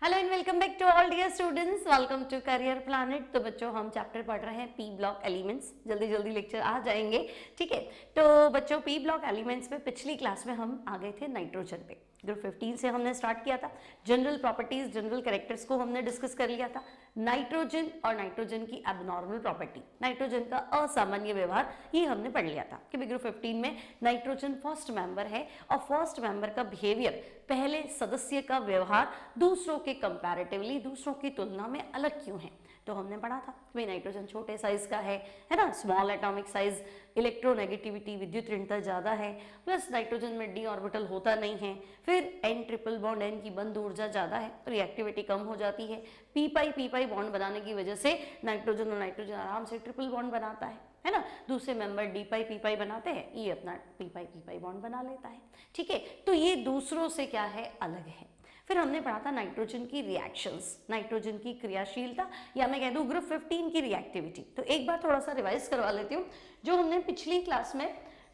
Hello and welcome back to all dear students, welcome to Career Planet. तो बच्चों हम chapter पढ़ रहे हैं पी ब्लॉक एलिमेंट्स। जल्दी जल्दी लेक्चर आ जाएंगे, ठीक है। तो बच्चों पी ब्लॉक एलिमेंट्स में पिछली क्लास में हम आ गए थे नाइट्रोजन पे। ग्रुप 15 से हमने स्टार्ट किया था। जनरल प्रॉपर्टीज, जनरल कैरेक्टर्स को हमने डिस्कस कर लिया था। नाइट्रोजन और नाइट्रोजन की एबनॉर्मल प्रॉपर्टी, नाइट्रोजन का असामान्य व्यवहार, ये हमने पढ़ लिया था कि ग्रुप 15 में नाइट्रोजन फर्स्ट मेंबर है और फर्स्ट मेंबर का बिहेवियर, पहले सदस्य का व्यवहार दूसरों के कंपैरेटिवली, दूसरों की तुलना में अलग क्यों है। तो हमने पढ़ा था कि नाइट्रोजन छोटे साइज का है ना, स्मॉल एटॉमिक साइज, इलेक्ट्रोनेगेटिविटी, विद्युत ऋणता ज्यादा है, प्लस नाइट्रोजन में डी ऑर्बिटल होता नहीं है, फिर एन ट्रिपल बॉन्ड, एन की बंद ऊर्जा ज्यादा है, रिएक्टिविटी कम हो जाती है। पी पाई बॉन्ड बनाने की वजह से नाइट्रोजन और नाइट्रोजन आराम से ट्रिपल बॉन्ड बनाता है ना। दूसरे मेंबर डी पाई बनाते हैं, ये अपना पी पाई बॉन्ड बना लेता है, ठीक है। तो ये दूसरों से क्या है, अलग है। फिर हमने पढ़ा था नाइट्रोजन की रिएक्शंस, नाइट्रोजन की क्रियाशीलता, या मैं कह दूं ग्रुप 15 की रिएक्टिविटी। तो एक बार थोड़ा सा रिवाइज करवा लेती हूँ जो हमने पिछली क्लास में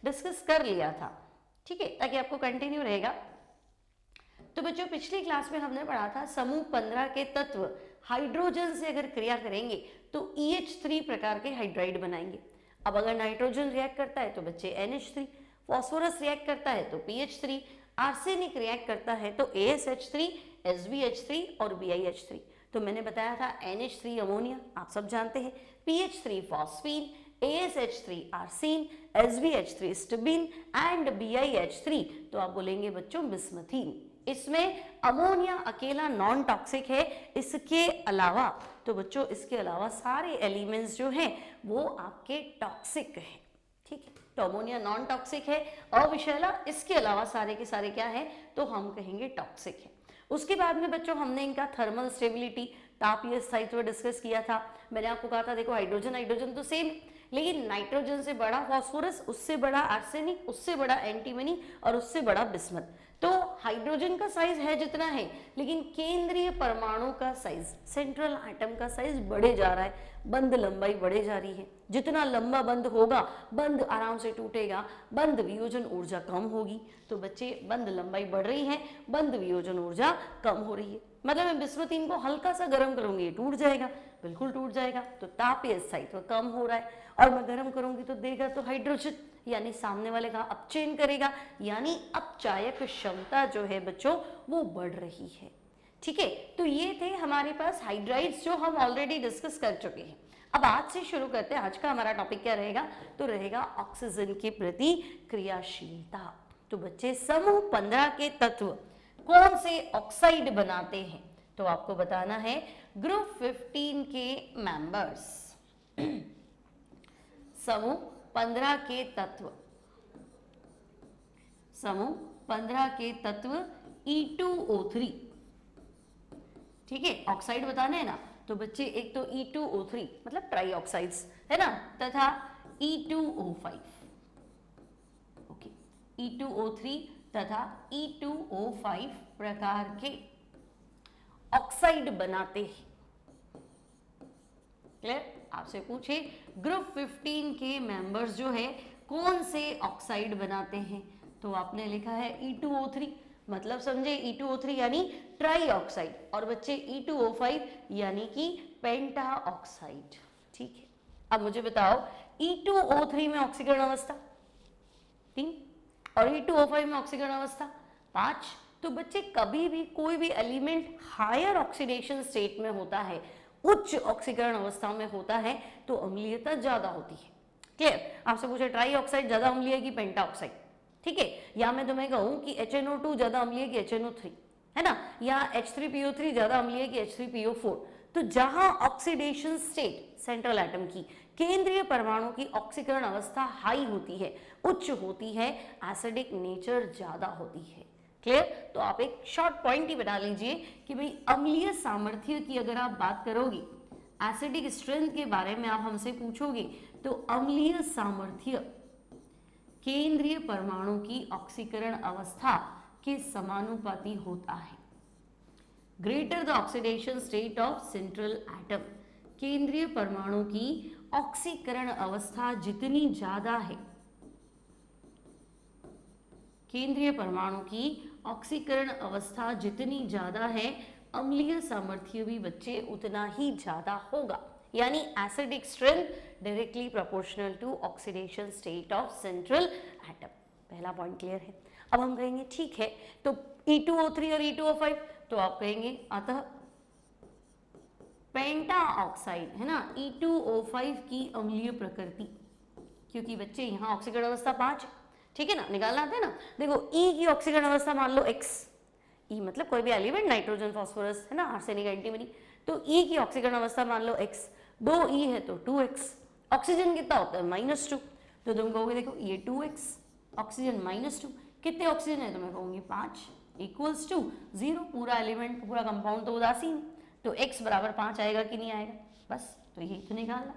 डिस्कस कर लिया था, ठीक है, ताकि आपको कंटिन्यू रहेगा। तो बच्चों पिछली क्लास में हमने पढ़ा था समूह 15 के तत्व हाइड्रोजन से अगर क्रिया करेंगे तो EH3 प्रकार के हाइड्राइड बनाएंगे। अब अगर नाइट्रोजन रिएक्ट करता है तो बच्चे NH3, फॉस्फोरस रिएक्ट करता है तो PH3, आर्सेनिक रिएक्ट करता है तो ASH3, SbH3 और BiH3। तो मैंने बताया था NH3 अमोनिया, आप सब जानते हैं, PH3 phosphine, ASH3 Arsen, SbH3 स्टिबिन and BiH3 तो आप बोलेंगे बच्चों बिस्मथीन। इसमें अमोनिया अकेला नॉन टॉक्सिक है, इसके अलावा तो बच्चों इसके अलावा सारे एलिमेंट्स जो हैं वो आपके टॉक्सिक हैं, ठीक है। तो अमोनिया नॉन टॉक्सिक है, अविषैला, इसके अलावा सारे के सारे क्या है तो हम कहेंगे टॉक्सिक है। उसके बाद में बच्चों हमने इनका थर्मल स्टेबिलिटी, तापीय स्थायित्व डिस्कस किया था। मैंने आपको कहा था देखो हाइड्रोजन तो सेम है, लेकिन नाइट्रोजन से बड़ा फॉस्फोरस, उससे बड़ा आर्सेनिक, उससे बड़ा एंटीमनी और उससे बड़ा बिस्मथ। तो हाइड्रोजन का साइज है जितना है, लेकिन केंद्रीय परमाणु का साइज, सेंट्रल एटम का साइज बढ़े जा रहा है, बंध लंबाई बढ़े जा रही है। जितना लंबा बंध होगा बंध आराम से टूटेगा, बंध वियोजन ऊर्जा कम होगी। तो बच्चे बंध लंबाई बढ़ रही है, बंध वियोजन ऊर्जा कम हो रही है। मतलब मैं बिस्मथीन को हल्का सा गर्म करूंगी, ये टूट जाएगा, बिल्कुल टूट जाएगा। तो तापीय स्थायित्व कम हो रहा है, और मैं गर्म करूंगी तो देगा तो हाइड्रोजन, यानी सामने वाले का अपचयन करेगा, यानी अपचायक क्षमता जो है बच्चों वो बढ़ रही है, ठीक है। तो ये थे हमारे पास हाइड्राइड्स जो हम ऑलरेडी डिस्कस कर चुके हैं। अब आज से शुरू करते हैं। आज का हमारा टॉपिक क्या रहेगा तो रहेगा ऑक्सीजन के प्रति क्रियाशीलता। तो बच्चे समूह 15 के तत्व कौन से ऑक्साइड बनाते हैं तो आपको बताना है ग्रुप 15 के मेंबर्स। समूह 15 के तत्व, समूह 15 के तत्व E2O3, ठीक है, ऑक्साइड बताने हैं ना। तो बच्चे एक तो E2O3 मतलब ट्राई ऑक्साइड्स है ना, तथा E2O5, ओके, E2O3 तथा E2O5 प्रकार के ऑक्साइड बनाते हैं। क्लियर? आपसे पूछे ग्रुप 15 के मेंबर्स जो है कौन से ऑक्साइड बनाते हैं तो आपने लिखा है E2O3, मतलब समझे E2O3 यानी ट्राई ऑक्साइड, और बच्चे E2O5 यानी कि पेंटा ऑक्साइड, ठीक है। अब मुझे बताओ E2O3 में ऑक्सीकरण अवस्था 3 और E2O5 में ऑक्सीकरण अवस्था 5। तो बच्चे कभी भी कोई भी एलिमेंट हायर ऑक्सीडेशन स्टेट में होता है, उच्च ऑक्सीकरण अवस्था में होता है तो अम्लीयता ज्यादा होती है। क्लियर? आपसे पूछे ट्राई ऑक्साइड ज्यादा अम्लीय है कि पेंटा ऑक्साइड, ठीक है, या मैं तुम्हें कहूं कि HNO2 ज्यादा अम्लीय कि HNO3, है ना, या H3PO3 ज्यादा अम्लीय कि H3PO4। तो जहां ऑक्सीडेशन स्टेट सेंट्रल एटम की, केंद्रीय परमाणु की ऑक्सीकरण अवस्था हाई होती है, उच्च होती है, एसिडिक नेचर ज्यादा होती है। क्लियर? तो आप एक शॉर्ट पॉइंट ही बना लीजिए कि भाई अम्लीय सामर्थ्य की अगर आप बात करोगे, एसिडिक स्ट्रेंथ के बारे में आप हमसे पूछोगे तो अम्लीय सामर्थ्य केंद्रीय परमाणु की ऑक्सीकरण अवस्था के समानुपाती होता है। Greater the oxidation state of central atom, केंद्रीय परमाणु की ऑक्सीकरण अवस्था जितनी ज्यादा है, केंद्रीय परमाणु की ऑक्सीकरण अवस्था जितनी ज्यादा है अम्लीय सामर्थ्य भी बच्चे उतना ही ज्यादा होगा, यानी acidic strength directly proportional to oxidation state of central atom. पहला पॉइंट क्लियर है। अब हम कहेंगे ठीक है, तो E2O3 और E2O5, तो आप कहेंगे अतः पेंटा ऑक्साइड है ना, E2O5 की अम्लीय प्रकृति, क्योंकि बच्चे यहाँ ऑक्सीकरण अवस्था 5 है, ठीक है ना, निकालना आता है ना। देखो E की ऑक्सीकरण अवस्था मान लो X, E मतलब कोई भी एलिमेंट, नाइट्रोजन, फास्फोरस है ना, आर्सेनिक, एंटीमनी, तो E की ऑक्सीकरण अवस्था मान लो X, 2E है तो 2X, ऑक्सीजन कितना होता है -2, तो तुम कहोगे देखो ये 2X, ऑक्सीजन -2, कितने ऑक्सीजन है तो मैं कहूँगी 5 इक्वल्स टू 0, पूरा एलिमेंट पूरा कंपाउंड तो उदासीन, तो X बराबर 5 आएगा कि नहीं आएगा, बस तो यही तो निकालना।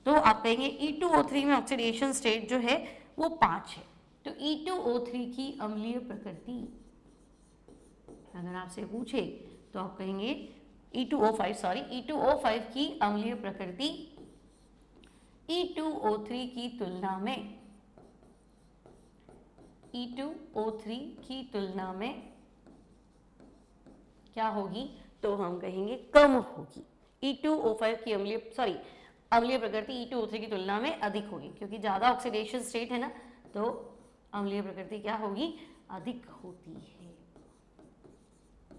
तो आप कहेंगे E2O3 में ऑक्सीडेशन स्टेट जो है वो 5 है, तो E2O3 की अम्लीय प्रकृति अगर आपसे पूछे तो आप कहेंगे E2O5 की अम्लीय प्रकृति E2O3 की तुलना में क्या होगी, तो हम कहेंगे कम होगी। E2O5 की अम्लीय प्रकृति E2O3 की तुलना में अधिक होगी, क्योंकि ज्यादा ऑक्सीडेशन स्टेट है ना, तो अम्लीय प्रकृति क्या होगी, अधिक होती है।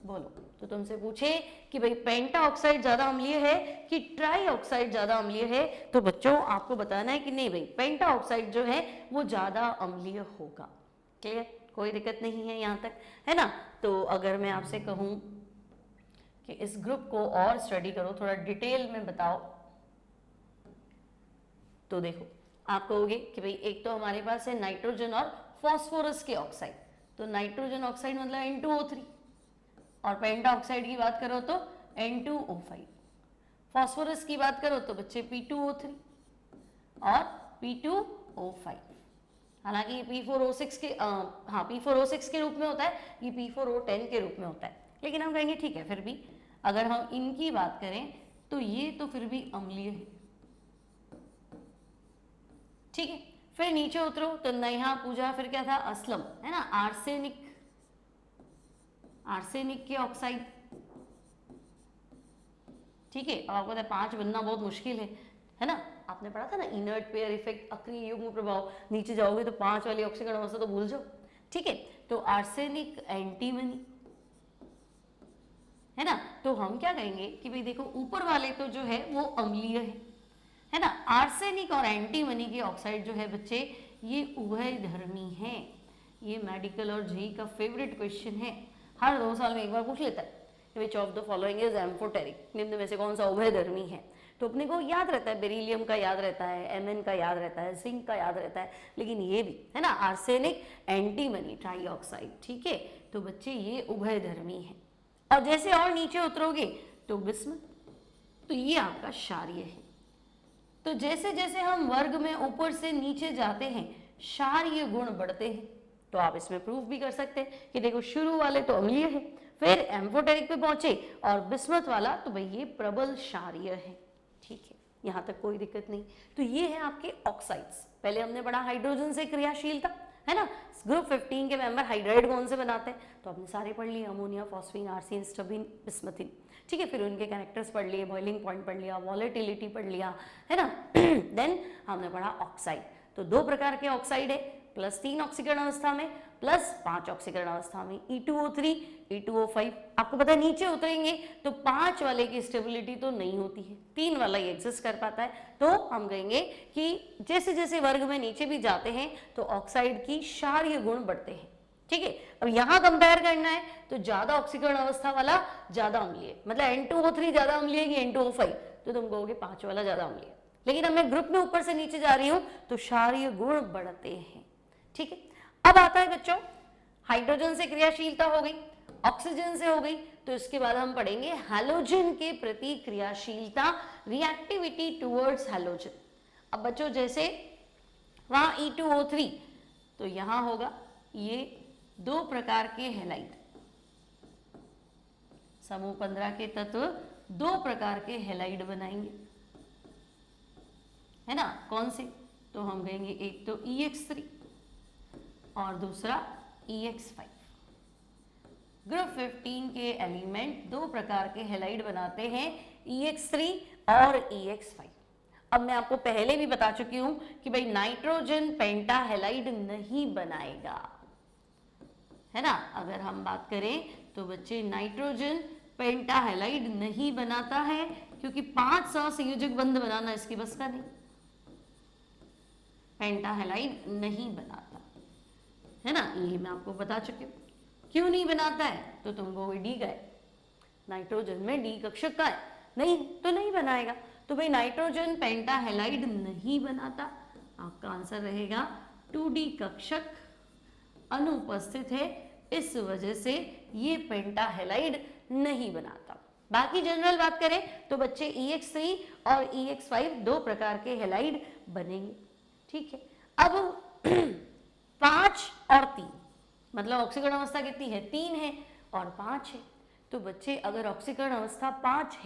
बोलो, तो तुमसे पूछे कि भाई पेंटा ऑक्साइड ज्यादा अम्लीय है कि ट्राई ऑक्साइड ज्यादा अम्लीय है, तो बच्चों आपको बताना है कि नहीं भाई पेंटा ऑक्साइड जो है वो ज्यादा अम्लीय होगा। क्लियर, कोई दिक्कत नहीं है यहाँ तक, है ना। तो अगर मैं आपसे कहूँ कि इस ग्रुप को और स्टडी करो, थोड़ा डिटेल में बताओ, तो देखो आप कहोगे कि भाई एक तो हमारे पास है नाइट्रोजन और फास्फोरस के ऑक्साइड, तो नाइट्रोजन ऑक्साइड मतलब N2O3, और पेंटा ऑक्साइड की बात करो तो N2O5, फास्फोरस की बात करो तो बच्चे P2O3 और P2O5। हालांकि ये P4O6 के रूप में होता है, ये P4O10 के रूप में होता है, लेकिन हम कहेंगे ठीक है, फिर भी अगर हम इनकी बात करें तो ये तो फिर भी अम्लीय है, ठीक है। फिर नीचे उतरो तो नया पूजा, फिर क्या था, असलम है ना, आर्सेनिक के ऑक्साइड, ठीक है। अब आपको पता है 5 बनना बहुत मुश्किल है ना, आपने पढ़ा था ना इनर्ट पेयर इफेक्ट, अक्रिय युग्म प्रभाव, नीचे जाओगे तो 5 वाली ऑक्सीकरण अवस्था तो भूल जाओ, ठीक है। तो आर्सेनिक, एंटीमनी है ना, तो हम क्या कहेंगे कि भाई देखो ऊपर वाले तो जो है वो अम्लीय है ना, आर्सेनिक और एंटीमनी के ऑक्साइड जो है बच्चे ये उभयधर्मी है। ये मेडिकल और जेईई का फेवरेट क्वेश्चन है, हर 2 साल में एक बार पूछ लेता है कि which of the following is amphoteric, निम्न में से कौन सा उभयधर्मी है। तो अपने को याद रहता है, बेरिलियम का याद रहता है, Mn का याद रहता है, जिंक का याद रहता है, लेकिन ये भी है ना आर्सेनिक, एंटीमनी, ट्राईऑक्साइड, ठीक है। तो बच्चे ये उभयधर्मी है। और जैसे और नीचे उतरोगे तो बिस्मथ, तो ये आपका क्षारीय है। तो जैसे जैसे हम वर्ग में ऊपर से नीचे जाते हैं क्षारीय गुण बढ़ते हैं, तो आप इसमें प्रूफ भी कर सकते हैं कि देखो शुरू वाले तो अम्लीय है, फिर एम्फोटेरिक पे पहुंचे और बिस्मथ वाला तो भाई ये प्रबल क्षारीय है, ठीक है, यहाँ तक कोई दिक्कत नहीं। तो ये है आपके ऑक्साइड्स। पहले हमने पढ़ा हाइड्रोजन से क्रियाशीलता, है ना, ग्रुप 15 के मेंबर हाइड्राइड कौन से बनाते हैं, तो आपने सारे पढ़ लिए, अमोनिया, फॉस्फीन, आर्सिन, स्टबीन, बिस्मथिन, ठीक है। फिर उनके कैरेक्टर्स पढ़ लिए, बॉइलिंग पॉइंट पढ़ लिया, वॉलेटिलिटी पढ़ लिया, है ना। देन हमने पढ़ा ऑक्साइड, तो 2 प्रकार के ऑक्साइड है, +3 ऑक्सीकरण अवस्था में, +5 ऑक्सीकरण अवस्था में, E2O3, E2O5। आपको पता है नीचे उतरेंगे तो 5 वाले की स्टेबिलिटी तो नहीं होती है, 3 वाला ही एग्जिस्ट कर पाता है। तो हम कहेंगे कि जैसे जैसे वर्ग में नीचे भी जाते हैं तो ऑक्साइड की क्षारीय गुण बढ़ते हैं, ठीक है। अब यहाँ कंपेयर करना है तो ज्यादा ऑक्सीकरण अवस्था वाला ज्यादा अम्लीय, मतलब N2O3 ज्यादा अम्लीय कि N2O5, तो तुम कहोगे 5 वाला ज्यादा अम्लीय। लेकिन अब मैं ग्रुप में ऊपर से नीचे जा रही हूँ तो क्षारीय गुण बढ़ते हैं, ठीक है। अब आता है बच्चों हाइड्रोजन से क्रियाशीलता हो गई, ऑक्सीजन से हो गई, तो इसके बाद हम पढ़ेंगे हैलोजन के प्रति क्रियाशीलता, रिएक्टिविटी टुवर्ड्स हैलोजन। अब बच्चों जैसे वहां E2O3, तो यहां होगा ये 2 प्रकार के हैलाइड, समूह 15 के तत्व 2 प्रकार के हैलाइड बनाएंगे, है ना, कौन से, तो हम कहेंगे एक तो EX3 और दूसरा EX5। ग्रुप 15 के एलिमेंट दो प्रकार के हैलाइड बनाते हैं, EX3 और EX5। अब मैं आपको पहले भी बता चुकी हूं कि भाई नाइट्रोजन पेंटाहेलाइड नहीं बनाएगा, है ना। अगर हम बात करें तो बच्चे नाइट्रोजन पेंटाहेलाइड नहीं बनाता है, क्योंकि 5 सहसंयोजक बंध बनाना इसकी बस का नहीं, पेंटाहेलाइड नहीं बनाता, है ना। ये मैं आपको बता चुकी हूँ। क्यों नहीं बनाता है तो तुम कहोगे डी का है, नाइट्रोजन में डी कक्षक का है, नहीं तो नहीं बनाएगा। तो भाई नाइट्रोजन पेंटाहेलाइड नहीं बनाता, आपका आंसर रहेगा 2D कक्षक अनुपस्थित है, इस वजह से ये पेंटाहेलाइड नहीं बनाता। बाकी जनरल बात करें तो बच्चे EX3 और EX5 दो प्रकार के हेलाइड बनेंगे, ठीक है। अब 5 और 3 मतलब ऑक्सीकरण अवस्था कितनी है, 3 है और 5 है। तो बच्चे अगर ऑक्सीकरण अवस्था 5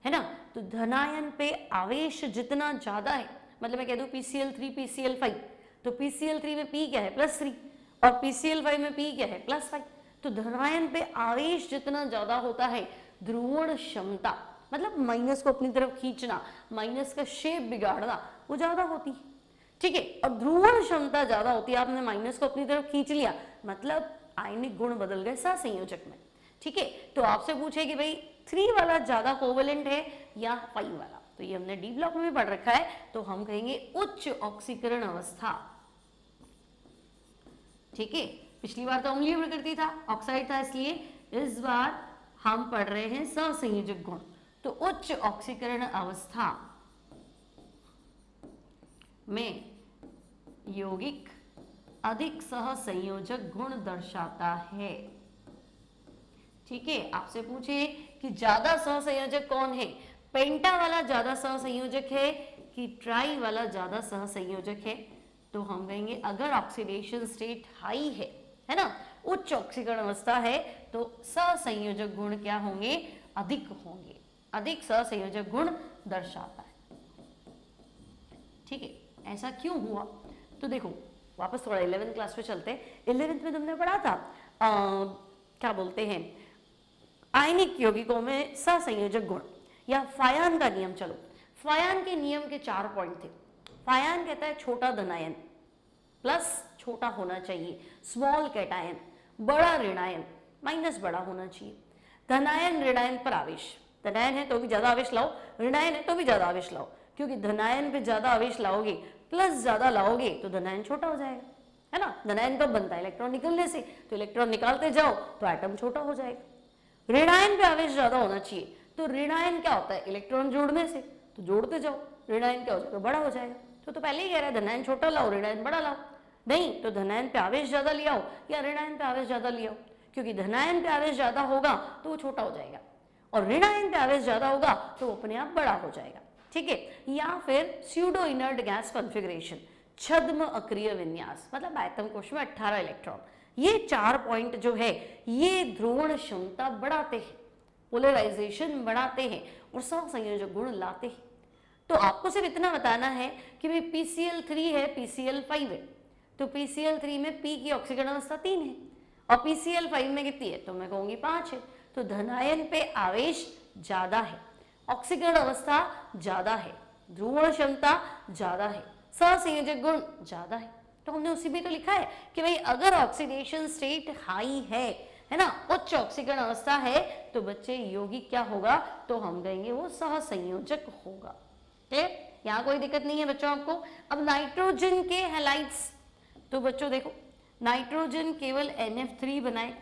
है ना, तो धनायन पे आवेश जितना ज्यादा है, मतलब मैं कह दूं PCl3 PCl5, तो PCl3 में P क्या है +3 और PCl5 में P क्या है +5। तो धनायन पे आवेश जितना ज्यादा होता है, ध्रुवण क्षमता मतलब माइनस को अपनी तरफ खींचना, माइनस का शेप बिगाड़ना, वो ज्यादा होती है, ठीक है। और ध्रुवण क्षमता ज्यादा होती है, आपने माइनस को अपनी तरफ खींच लिया, मतलब आयनिक गुण बदल गए सहसंयोजक में, ठीक है। तो आपसे पूछे कि भाई 3 वाला ज्यादा कोवेलेंट है या 5 वाला, तो ये हमने डी ब्लॉक में भी पढ़ रखा है, तो हम कहेंगे उच्च ऑक्सीकरण अवस्था, ठीक है। पिछली बार तो अम्लीय प्रकृति था, ऑक्साइड था, इसलिए इस बार हम पढ़ रहे हैं सहसंयोजक गुण। तो उच्च ऑक्सीकरण अवस्था में यौगिक अधिक सहसंयोजक गुण दर्शाता है, ठीक है। आपसे पूछे कि ज्यादा सहसंयोजक कौन है, पेंटा वाला ज्यादा सहसंयोजक है कि ट्राई वाला ज्यादा सहसंयोजक है, तो हम कहेंगे अगर ऑक्सीडेशन स्टेट हाई है ना, उच्च ऑक्सीकरण अवस्था है, तो सहसंयोजक गुण क्या होंगे, अधिक होंगे, अधिक सहसंयोजक गुण दर्शाता है, ठीक है। ऐसा क्यों हुआ, तो देखो वापस थोड़ा 11th क्लास पे चलते हैं। 11th में तुमने पढ़ा था क्या बोलते हैं, आयनिक यौगिकों में सहसंयोजक गुण या फायान का नियम। चलो फायान के नियम के 4 पॉइंट थे। फायान कहता है छोटा धनायन प्लस छोटा होना चाहिए, स्मॉल कैटायन, बड़ा ऋणायन माइनस बड़ा होना चाहिए, धनायन ऋणायन पर आवेश, धनायन है तो भी ज्यादा आवेश लाओ, ऋणायन है तो भी ज्यादा आवेश लाओ, क्योंकि धनायन पे ज्यादा आवेश लाओगे प्लस ज्यादा लाओगे तो धनायन छोटा हो जाएगा, है ना। धनायन कब बनता है, इलेक्ट्रॉन निकलने से, तो इलेक्ट्रॉन निकालते जाओ तो एटम छोटा हो जाएगा। ऋणायन पे आवेश ज्यादा होना चाहिए, तो ऋणायन क्या होता है, इलेक्ट्रॉन जोड़ने से, तो जोड़ते जाओ, ऋणायन क्या हो जाएगा, बड़ा हो जाएगा। तो पहले ही कह रहा है धनायन छोटा लाओ ऋणायन बड़ा लाओ, नहीं तो धनायन पे आवेश ज्यादा ले आओ या ऋणायन पे आवेश ज्यादा ले आओ, क्योंकि धनायन पे आवेश ज्यादा होगा तो वो छोटा हो जाएगा और ऋणायन पे आवेश ज्यादा होगा तो वो अपने आप बड़ा हो जाएगा, ठीक है। या फिर स्यूडो इनर्ट गैस कॉन्फ़िगरेशन, छद्म अक्रिय विन्यास, मतलब आयतन कोश में 18 इलेक्ट्रॉन। ये 4 पॉइंट जो है ये ध्रुवण क्षमता बढ़ाते हैं, पोलराइजेशन बढ़ाते हैं और सहसंयोजक गुण लाते हैं। तो आपको सिर्फ इतना बताना है कि भाई PCl3 है PCl5 है, तो PCl3 में P की ऑक्सीकरण अवस्था 3 है और PCl5 में कितनी है, तो मैं कहूंगी 5 है। तो धनायन पे आवेश ज्यादा है, ऑक्सीकरण अवस्था ज्यादा है, ध्रुवण क्षमता ज्यादा है, सहसंयोजक गुण ज्यादा है। तो हमने उसी में तो लिखा है कि भाई अगर ऑक्सीडेशन स्टेट हाई है ना, उच्च ऑक्सीकरण अवस्था है, तो बच्चे यौगिक क्या होगा, तो हम कहेंगे वो सहसंयोजक होगा। ठीक, यहाँ कोई दिक्कत नहीं है बच्चों आपको। अब नाइट्रोजन के हैलाइड्स, तो बच्चों देखो नाइट्रोजन केवल NF3 बनाए,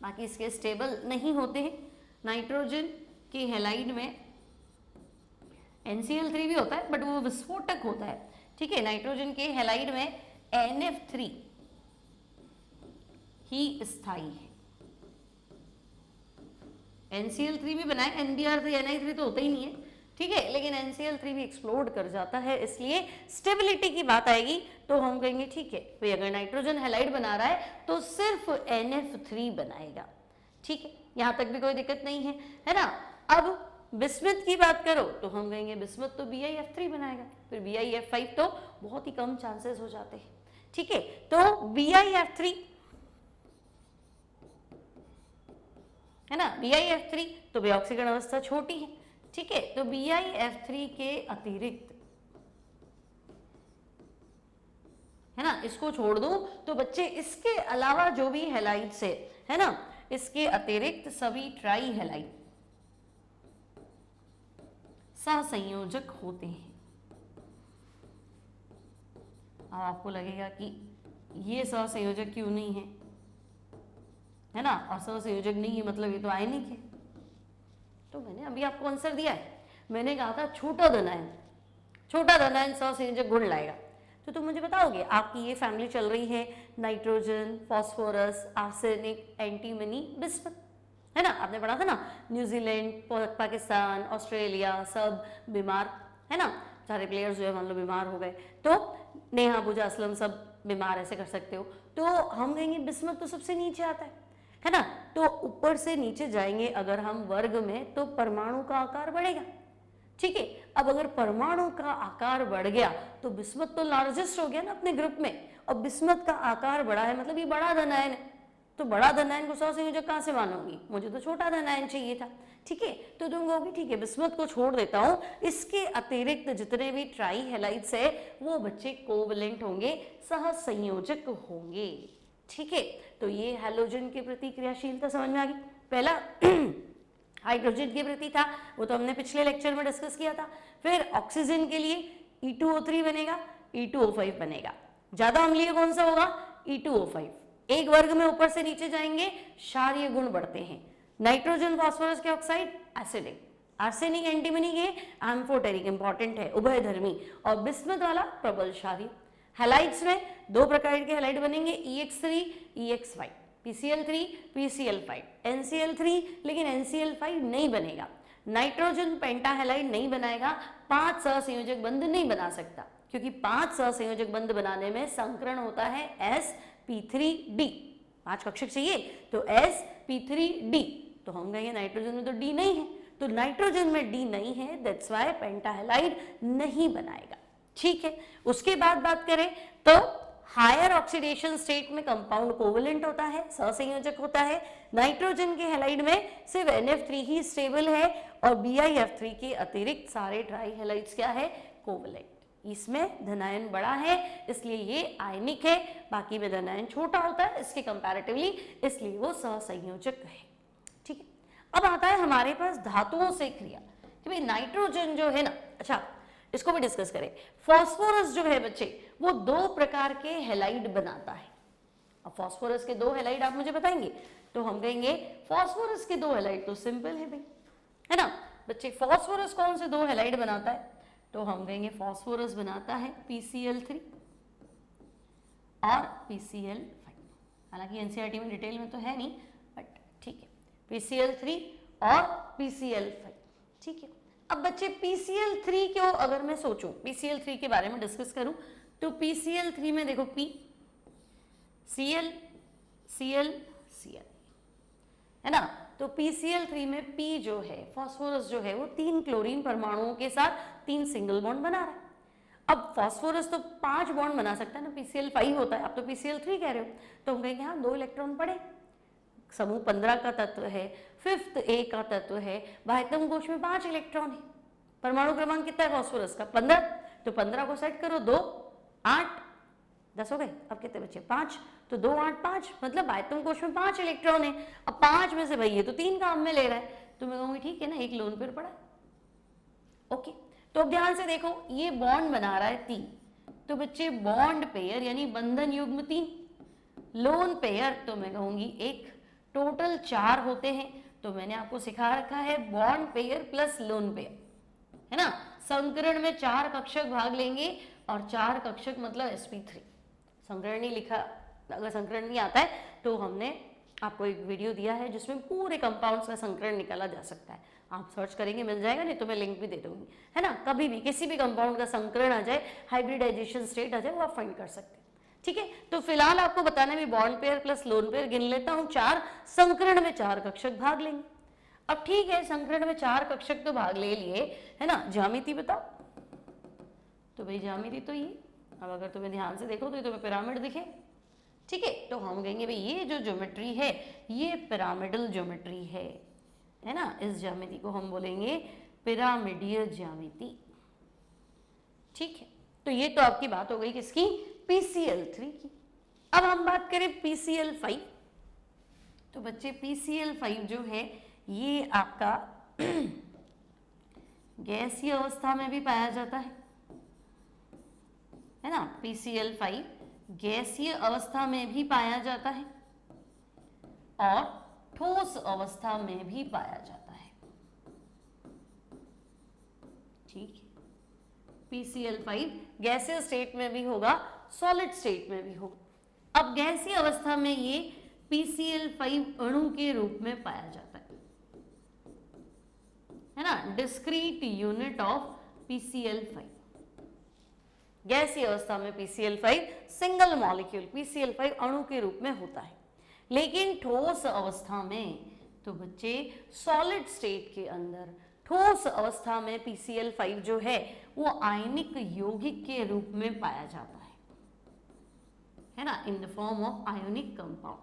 बाकी इसके स्टेबल नहीं होते हैं। नाइट्रोजन के हैलाइड में NCl3 भी होता है बट वो विस्फोटक होता है, ठीक है। नाइट्रोजन के हैलाइड में NF3 ही स्थायी है। NCl3 भी बनाए, NBr3 Ni3 तो होता ही नहीं है, ठीक है, लेकिन NCl3 भी एक्सप्लोड कर जाता है, इसलिए स्टेबिलिटी की बात आएगी तो हम कहेंगे ठीक है भाई अगर नाइट्रोजन हैलाइड बना रहा है तो सिर्फ NF3 बनाएगा, ठीक है, यहां तक भी कोई दिक्कत नहीं है ना। अब बिस्मथ की बात करो तो हम कहेंगे बिस्मथ तो BiF3 बनाएगा, फिर BiF5 तो बहुत ही कम चांसेस हो जाते हैं, ठीक है। तो BiF3 है ना, BiF3 तो भी ऑक्सीकरण अवस्था छोटी है, ठीक है। तो BiF3 के अतिरिक्त, है ना, इसको छोड़ दो तो बच्चे इसके अलावा जो भी हैलाइड्स है ना, इसके अतिरिक्त सभी ट्राई हैलाइड सहसंयोजक होते हैं। अब आपको लगेगा कि ये सहसंयोजक क्यों नहीं है ना, और सहसंयोजक नहीं है मतलब ये तो आयनिक है। तो मैंने अभी आपको आंसर दिया है, मैंने कहा था छोटा धनायन सहसंयोजक गुण लाएगा। तो तुम मुझे बताओगे आपकी ये फैमिली चल रही है nitrogen, phosphorus, arsenic, antimony, bismuth, है ना, आपने पढ़ा था ना, न्यूजीलैंड, पाकिस्तान, ऑस्ट्रेलिया सब बीमार, है ना, सारे प्लेयर्स जो है मान लो बीमार हो गए, तो नेहा, पूजा, असलम सब बीमार, ऐसे कर सकते हो। तो हम कहेंगे बिस्मथ तो सबसे नीचे आता है ना, तो ऊपर से नीचे जाएंगे अगर हम वर्ग में तो परमाणु का आकार बढ़ेगा, ठीक है। अब अगर परमाणु का आकार बढ़ गया तो बिस्मथ तो लार्जेस्ट हो गया ना अपने ग्रुप में, और बिस्मथ का आकार बड़ा है मतलब ये बड़ा धनायन है, तो बड़ा धनायन को सहसंयोजक कहां से मानोगी, मुझे तो छोटा धनायन चाहिए था, ठीक है। तो तुम कहोगी ठीक है बिस्मथ को छोड़ देता हूं, इसके अतिरिक्त जितने भी ट्राई हैलाइड्स है वो बच्चे कोवलेंट होंगे, सहसंयोजक होंगे, ठीक है। तो ये हैलोजन के प्रति क्रियाशीलता समझ में आ गई। पहला हाइड्रोजन के प्रति था, वो तो हमने पिछले लेक्चर में डिस्कस किया था। फिर ऑक्सीजन के लिए E2O3 बनेगा, E2O5 बनेगा। ज्यादा अम्लीय कौन सा होगा, E2O5। एक वर्ग में ऊपर से नीचे जाएंगे क्षारीय गुण बढ़ते हैं। नाइट्रोजन, फास्फोरस के ऑक्साइड एसिडिक, आर्सेनिक, एंटीमनी के एम्फोटेरिक, इंपॉर्टेंट है, उभयधर्मी, और बिस्मथ वाला प्रबल क्षारीय। हैलाइड्स में दो प्रकार के हैलाइड बनेंगे, EX3, EX5, PCl3, PCl5, NCl3, लेकिन NCl5 नहीं बनेगा। नाइट्रोजन पेंटाहेलाइड नहीं बनाएगा, 5 सहसंयोजक बंध नहीं बना सकता, क्योंकि 5 सहसंयोजक बंध बनाने में संकरण होता है sp3d, 5 कक्षक चाहिए तो sp3d, तो हम कहेंगे नाइट्रोजन में तो D नहीं है, तो नाइट्रोजन में D नहीं है, दैट्स वाई पेंटाहेलाइड नहीं बनाएगा, ठीक है। उसके बाद बात करें तो हायर ऑक्सीडेशन स्टेट में कंपाउंड कोवलेंट होता है, सहसंयोजक होता है। नाइट्रोजन के हैलाइड में सिर्फ NF3 ही स्टेबल है, और BiF3 के अतिरिक्त सारे ट्राई हैलाइड्स क्या है, कोवलेंट। इसमें धनायन बड़ा है इसलिए ये आयनिक है, बाकी में धनायन छोटा होता है इसके कंपैरेटिवली, इसलिए वो सहसंयोजक है, ठीक है। अब आता है हमारे पास धातुओं से क्रिया कि भाई नाइट्रोजन जो है ना, अच्छा इसको भी डिस्कस करें। फास्फोरस जो है बच्चे वो 2 प्रकार के हैलाइड बनाता है। अब फास्फोरस के 2 हैलाइड आप मुझे बताएंगे, तो हम कहेंगे फास्फोरस के 2 हैलाइड तो सिंपल है भाई, है ना बच्चे। फास्फोरस कौन से 2 हैलाइड बनाता है, तो हम कहेंगे फास्फोरस बनाता है PCl3 और PCl5। हालांकि एनसीईआरटी में डिटेल में तो है नहीं, बट ठीक है, PCl3 और PCl5, ठीक है। अब बच्चे PCl3 को अगर मैं सोचूं, PCl3 के बारे में डिस्कस करूं, तो PCl3 में देखो P, Cl, Cl, Cl, है ना। तो PCl3 में P जो है, फास्फोरस जो है, वो 3 क्लोरीन परमाणुओं के साथ 3 सिंगल बॉन्ड बना रहा है। अब फास्फोरस तो 5 बॉन्ड बना सकता है ना, PCl5 होता है, आप तो PCl3 कह रहे हो, तो हम कहेंगे हाँ 2 इलेक्ट्रॉन पड़े। समूह 15 का तत्व है, 5th A का तत्व है, बाह्यतम कोश में 5 इलेक्ट्रॉन है। परमाणु क्रमांक कितना है फास्फोरस का, 15, तो 15 को सेट करो, 2, 8, 10 हो गए। अब कितने बचे, 5, तो 2, 8, 5, मतलब बाह्यतम कोश में 5 इलेक्ट्रॉन है। अब 5 में से भाई ये तो 3 काम में ले रहा है, तो मैं कहूँगी ठीक है ना, एक लोन पेयर पड़ा है, ओके। तो अब ध्यान से देखो, ये बॉन्ड बना रहा है 3, तो बच्चे बॉन्ड पेयर यानी बंधन युग्म 3, लोन पेयर तो मैं कहूँगी 1, टोटल 4 होते हैं। तो मैंने आपको सिखा रखा है bond pair plus lone pair, है ना। संकरण में 4 कक्षक भाग लेंगे, और 4 कक्षक मतलब sp3। संकरण नहीं लिखा, अगर संकरण नहीं आता है तो हमने आपको एक वीडियो दिया है जिसमें पूरे कंपाउंड्स का संकरण निकाला जा सकता है, आप सर्च करेंगे मिल जाएगा, नहीं तो मैं लिंक भी दे दूंगी, है ना। कभी भी किसी भी कंपाउंड का संकरण आ जाए, हाइब्रिडाइजेशन स्टेट आ जाए, वो आप फाइंड कर सकते हैं, ठीक है। तो फिलहाल आपको बताना भी bond pair plus lone pair गिन लेता हूं, 4, संकरण में 4 कक्षक भाग लेंगे। अब ठीक है, संकरण में 4 कक्षक तो भाग ले लिए, है ना। ज्यामिति बताओ, तो भाई ज्यामिति तो ये, अब अगर तुम्हें ध्यान से देखो तो ये तुम्हें पिरामिड दिखे, ठीक है, तो हम कहेंगे भाई ये जो ज्योमेट्री है ये पिरामिडल ज्योमेट्री है ना, इस ज्यामिति को हम बोलेंगे पिरामिडीय ज्यामिति। ठीक है, तो ये तो आपकी बात हो गई किसकी, PCl3 की। अब हम बात करें PCl5, तो बच्चे PCl5 जो है ये आपका गैसीय अवस्था में भी पाया जाता है ना, PCl5 गैसीय अवस्था में भी पाया जाता है और ठोस अवस्था में भी पाया जाता है। ठीक है, PCl5 गैसीय स्टेट में भी होगा, सॉलिड स्टेट में भी होगा। अब गैसीय अवस्था में ये PCl5 अणु के रूप में पाया जाता है ना, डिस्क्रीट यूनिट ऑफ PCl5। गैसीय अवस्था में PCl5 सिंगल मॉलिक्यूल PCl5 अणु के रूप में होता है, लेकिन ठोस अवस्था में तो बच्चे सॉलिड स्टेट के अंदर ठोस अवस्था में PCl5 जो है वो आयनिक यौगिक के रूप में पाया जाता है ना, in the form of ionic compound.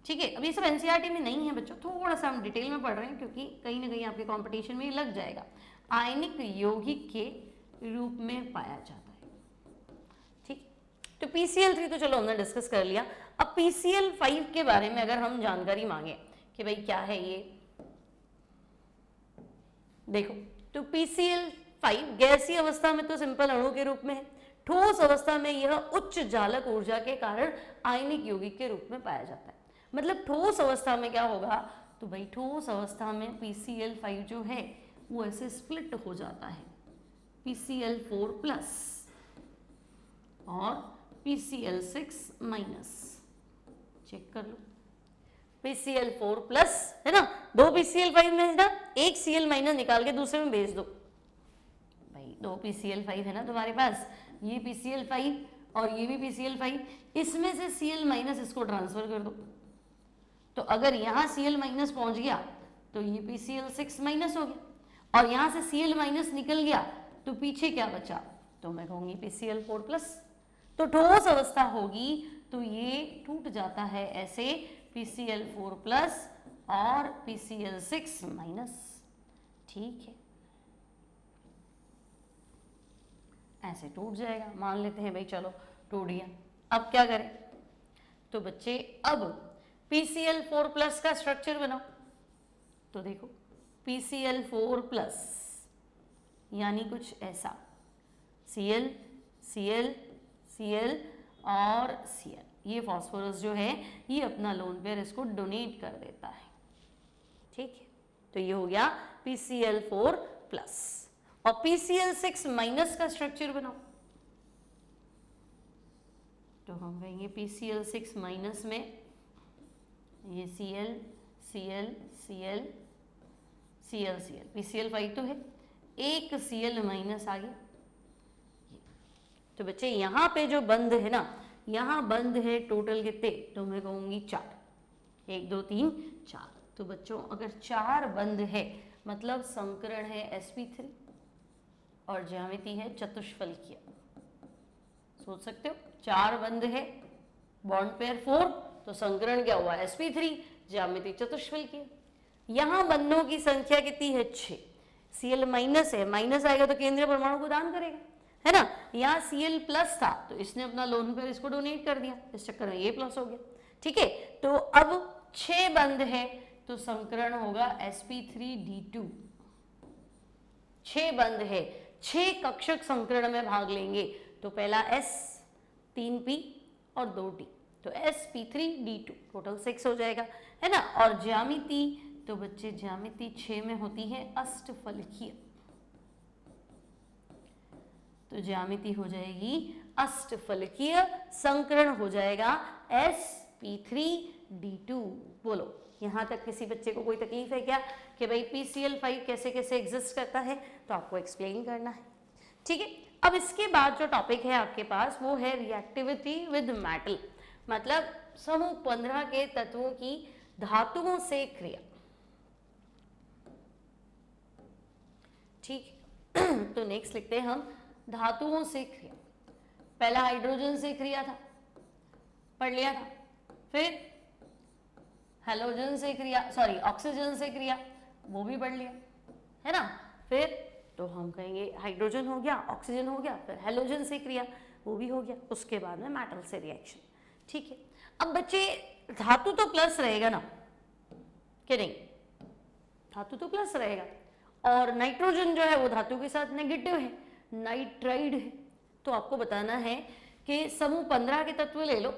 ठीक है, अब ये सब एनसीईआरटी में नहीं है बच्चों, थोड़ा सा हम डिटेल में पढ़ रहे हैं क्योंकि कहीं ना कहीं आपके कंपटीशन में लग जाएगा। आयनिक यौगिक के रूप में पाया जाता है। ठीक, तो PCl3 तो चलो हमने डिस्कस कर लिया। अब PCl5 के बारे में अगर हम जानकारी मांगे कि भाई क्या है ये, देखो तो PCl5 गैसीय अवस्था में तो सिंपल अणु के रूप में है, ठोस अवस्था में यह उच्च जालक ऊर्जा के कारण आयनिक यौगिक के रूप में पाया जाता है। मतलब ठोस अवस्था में क्या होगा, तो भाई ठोस अवस्था में PCl5 जो है वो ऐसे स्प्लिट हो जाता है, PCl4+ और PCl6-। चेक कर लो, PCl4+ है ना, दो PCl5 में है ना, एक Cl- निकाल के दूसरे में भेज दो। भाई दो PCl5 है ना तुम्हारे पास, ये PCl5 और ये भी PCl5, इसमें से Cl- इसको ट्रांसफर कर दो। तो अगर यहाँ Cl- पहुंच गया तो ये PCl6- हो गया, और यहाँ से Cl- निकल गया तो पीछे क्या बचा, तो मैं कहूँगी PCl4+। तो ठोस अवस्था होगी तो ये टूट जाता है ऐसे, PCl4+ और PCl6-। ठीक है, ऐसे टूट जाएगा, मान लेते हैं भाई चलो टूट गया। अब क्या करें, तो बच्चे अब PCl4+ का स्ट्रक्चर बनाओ। तो देखो PCl4+ यानी कुछ ऐसा, Cl Cl Cl और Cl, ये फास्फोरस जो है ये अपना लोन पेयर इसको डोनेट कर देता है। ठीक है, तो ये हो गया PCl4+। और PCl6- का स्ट्रक्चर बनाओ, तो हम कहेंगे PCl6- में ये Cl Cl Cl Cl Cl, PCl5 तो है, एक Cl- आ गया। तो बच्चे यहाँ पे जो बंद है ना, यहाँ बंद है टोटल कितने, तो मैं कहूँगी 4, 1 2 3 4। तो बच्चों अगर 4 बंद है मतलब संकरण है sp3 और ज्यामिति है चतुष्फलकीय। सोच सकते हो, 4 बंद है, बॉन्ड पेयर 4, तो संकरण क्या हुआ sp3, ज्यामिति चतुष्फलकीय। यहाँ बंधों की संख्या कितनी है 6, Cl- है, माइनस आएगा तो केंद्रीय परमाणु को दान करेगा, है ना। यहाँ Cl+ था तो इसने अपना लोन पेयर इसको डोनेट कर दिया, इस चक्कर में ये प्लस हो गया। ठीक है, तो अब 6 बंद है तो संकरण होगा sp3d2। 6 बंद है, 6 कक्षक संकरण में भाग लेंगे, तो पहला S, 3p और 2t, तो sp3d2 टोटल 6 हो जाएगा, है ना। और ज्यामिति, तो बच्चे ज्यामिति 6 में होती है अष्टफलकीय, तो ज्यामिति हो जाएगी अष्टफलकीय, संकरण हो जाएगा sp3d2। बोलो यहाँ तक किसी बच्चे को कोई तकलीफ है क्या कि भाई PCl5 कैसे कैसे एग्जिस्ट करता है, तो आपको एक्सप्लेन करना है। ठीक है, अब इसके बाद जो टॉपिक है आपके पास वो है रिएक्टिविटी विद मेटल, मतलब समूह 15 के तत्वों की धातुओं से क्रिया। ठीक, तो नेक्स्ट लिखते हैं हम धातुओं से क्रिया। पहला हाइड्रोजन से क्रिया था, पढ़ लिया था। फिर हेलोजन से क्रिया, सॉरी ऑक्सीजन से क्रिया, वो भी पढ़ लिया है ना। फिर तो हम कहेंगे हाइड्रोजन हो गया, ऑक्सीजन हो गया, फिर हेलोजन से क्रिया, वो भी हो गया। उसके बाद में मेटल से रिएक्शन। ठीक है, अब बच्चे धातु तो प्लस रहेगा ना, कि नहीं? धातु तो प्लस रहेगा, और नाइट्रोजन जो है वो धातु के साथ नेगेटिव है, नाइट्राइड है। तो आपको बताना है कि समूह 15 के तत्व ले लो,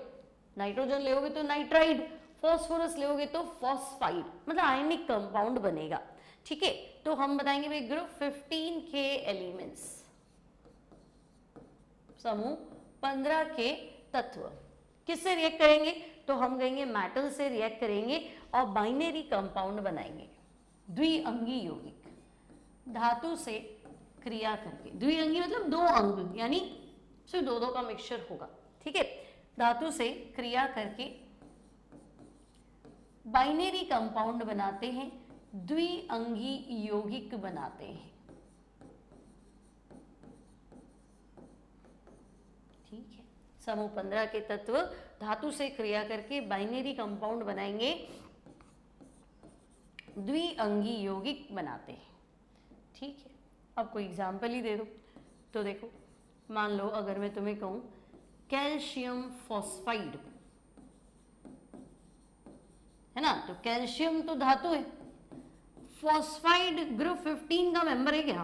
नाइट्रोजन लेोगे तो नाइट्राइड, फॉस्फोरस लेोगे तो फॉस्फाइड, मतलब आयनिक कंपाउंड बनेगा। ठीक है, तो हम बताएंगे भाई ग्रुप 15 के एलिमेंट्स, समूह 15 के तत्व किससे रिएक्ट करेंगे? तो हम कहेंगे मेटल से रिएक्ट करेंगे और बाइनरी कंपाउंड बनाएंगे, द्विअंगी यौगिक, धातु से क्रिया करके। द्विअंगी मतलब दो अंग, यानी सिर्फ दो का मिक्सचर होगा। ठीक है, धातु से क्रिया करके बाइनरी कंपाउंड बनाते हैं, द्विअंगी यौगिक बनाते हैं। ठीक है, समूह 15 के तत्व धातु से क्रिया करके बाइनरी कंपाउंड बनाएंगे, द्विअंगी यौगिक बनाते हैं। ठीक है, अब कोई एग्जाम्पल ही दे दो। तो देखो, मान लो अगर मैं तुम्हें कहूं कैल्शियम फॉस्फाइड, है ना, तो कैल्शियम तो धातु है, फॉस्फाइड ग्रुप 15 का मेंबर है क्या?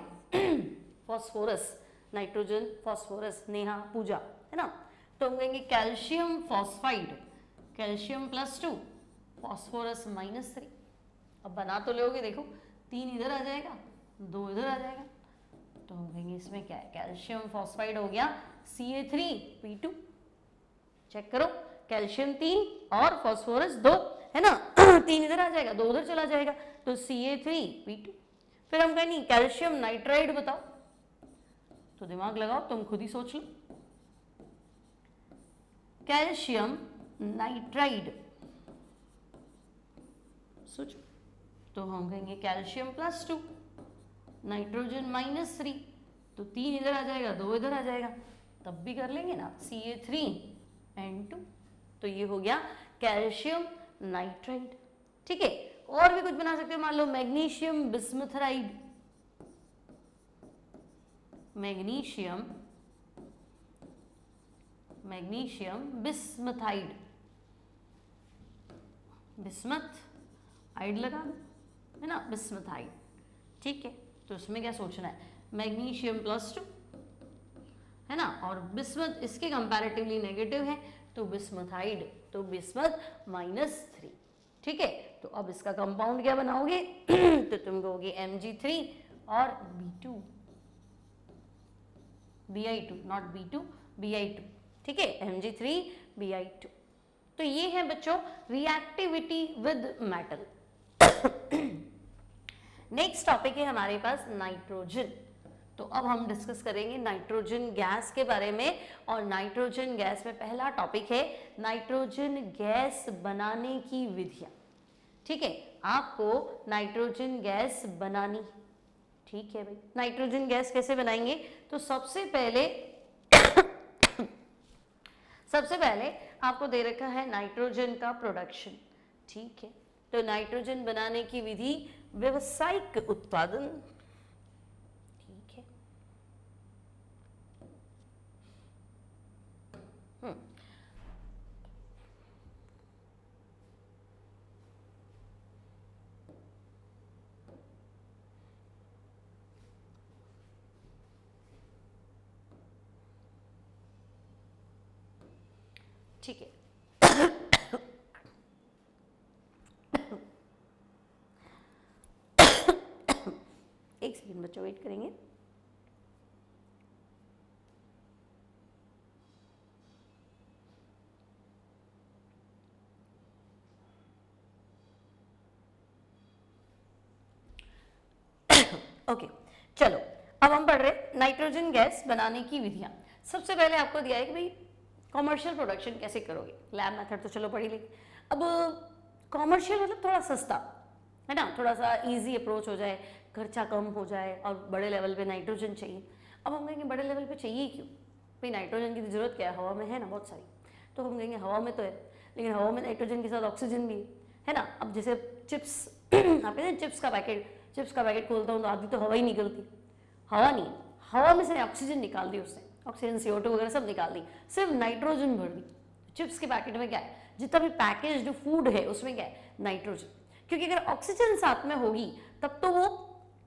फॉस्फोरस, नाइट्रोजन, फॉस्फोरस, नेहा, पूजा, है ना। तो हम कहेंगे कैल्शियम फॉस्फाइड, कैल्शियम +2, फॉस्फोरस -3। अब बना तो लोगे, देखो 3 इधर आ जाएगा, 2 इधर आ जाएगा, तो हम कहेंगे इसमें क्या है? कैल्शियम फॉस्फाइड हो गया Ca3P2। चेक करो, कैल्शियम 3 और फॉस्फोरस 2, है ना। 3 इधर आ जाएगा, 2 उधर चला जाएगा, तो Ca3P2। फिर हम कहेंगे कैल्शियम नाइट्राइड बताओ, तो दिमाग लगाओ, तुम खुद ही सोच लो। कैल्शियम नाइट्राइड सोचो, तो हम कहेंगे कैल्शियम +2, नाइट्रोजन -3, तो 3 इधर आ जाएगा, 2 इधर आ जाएगा, तब भी कर लेंगे ना, Ca3N2। तो ये हो गया कैल्शियम नाइट्राइड। ठीक है, और भी कुछ बना सकते हो, मान लो मैग्नीशियम बिस्मथराइड, मैग्नीशियम बिस्मथाइड, बिस्मथ आइड लगा दो, है ना, बिस्मथाइड। ठीक है, तो उसमें क्या सोचना है? मैग्नीशियम +2, है ना, और बिस्मथ इसके कंपैरेटिवली नेगेटिव है, तो बिस्मथाइड, तो बिस्मथ -3। ठीक है, तो अब इसका कंपाउंड क्या बनाओगे? तो तुम कहोगे Mg3 और B2, Bi2, not B2, Bi2। ठीक है, Mg3 Bi2। तो ये है बच्चों reactivity with metal. Next topic है हमारे पास नाइट्रोजन। तो अब हम डिस्कस करेंगे नाइट्रोजन गैस के बारे में, और नाइट्रोजन गैस में पहला टॉपिक है नाइट्रोजन गैस बनाने की विधियां। ठीक है, आपको नाइट्रोजन गैस बनानी है। ठीक है भाई, नाइट्रोजन गैस कैसे बनाएंगे? तो सबसे पहले आपको दे रखा है नाइट्रोजन का प्रोडक्शन। ठीक है, तो नाइट्रोजन बनाने की विधि व्यावसायिक उत्पादन। ठीक है, ठीक है। एक सेकंड बच्चों, वेट करेंगे। ओके, चलो अब हम पढ़ रहे नाइट्रोजन गैस बनाने की विधियां। सबसे पहले आपको दिया है कि भाई कॉमर्शियल प्रोडक्शन कैसे करोगे। लैब मेथड तो चलो पढ़ी ली, अब कॉमर्शियल मतलब थोड़ा सस्ता, है ना, थोड़ा सा इजी अप्रोच हो जाए, खर्चा कम हो जाए, और बड़े लेवल पे नाइट्रोजन चाहिए। अब हम कहेंगे बड़े लेवल पे चाहिए क्यों भाई? नाइट्रोजन की जरूरत क्या है, हवा में है ना बहुत सारी। तो हम कहेंगे हवा में तो है, लेकिन हवा में नाइट्रोजन के साथ ऑक्सीजन भी है ना। अब जैसे चिप्स आप कहते हैं चिप्स का पैकेट खोलता हूँ तो आधी तो हवा ही निकलती, हवा नहीं, हवा में से ऑक्सीजन निकाल दी उसने, ऑक्सीजन CO2 वगैरह सब निकाल दी, सिर्फ नाइट्रोजन भर दी। चिप्स के पैकेट में क्या है, जितना भी पैकेज जो फूड है उसमें क्या है, नाइट्रोजन। क्योंकि अगर ऑक्सीजन साथ में होगी तब तो वो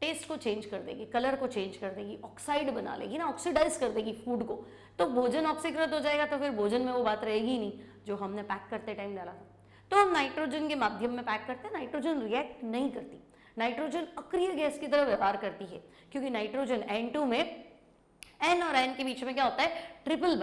टेस्ट को चेंज कर देगी, कलर को चेंज कर देगी, ऑक्साइड बना लेगी ना, ऑक्सीडाइज कर देगी फूड को, तो भोजन ऑक्सीकृत हो जाएगा, तो फिर भोजन में वो बात रहेगी ही नहीं जो हमने पैक करते टाइम डाला था। तो हम नाइट्रोजन के माध्यम में पैक करते हैं, नाइट्रोजन रिएक्ट नहीं करती, नाइट्रोजन अक्रिय गैस की तरह व्यवहार करती है, क्योंकि नाइट्रोजन N2 में N और N के बीच में क्या होता है, ट्रिपल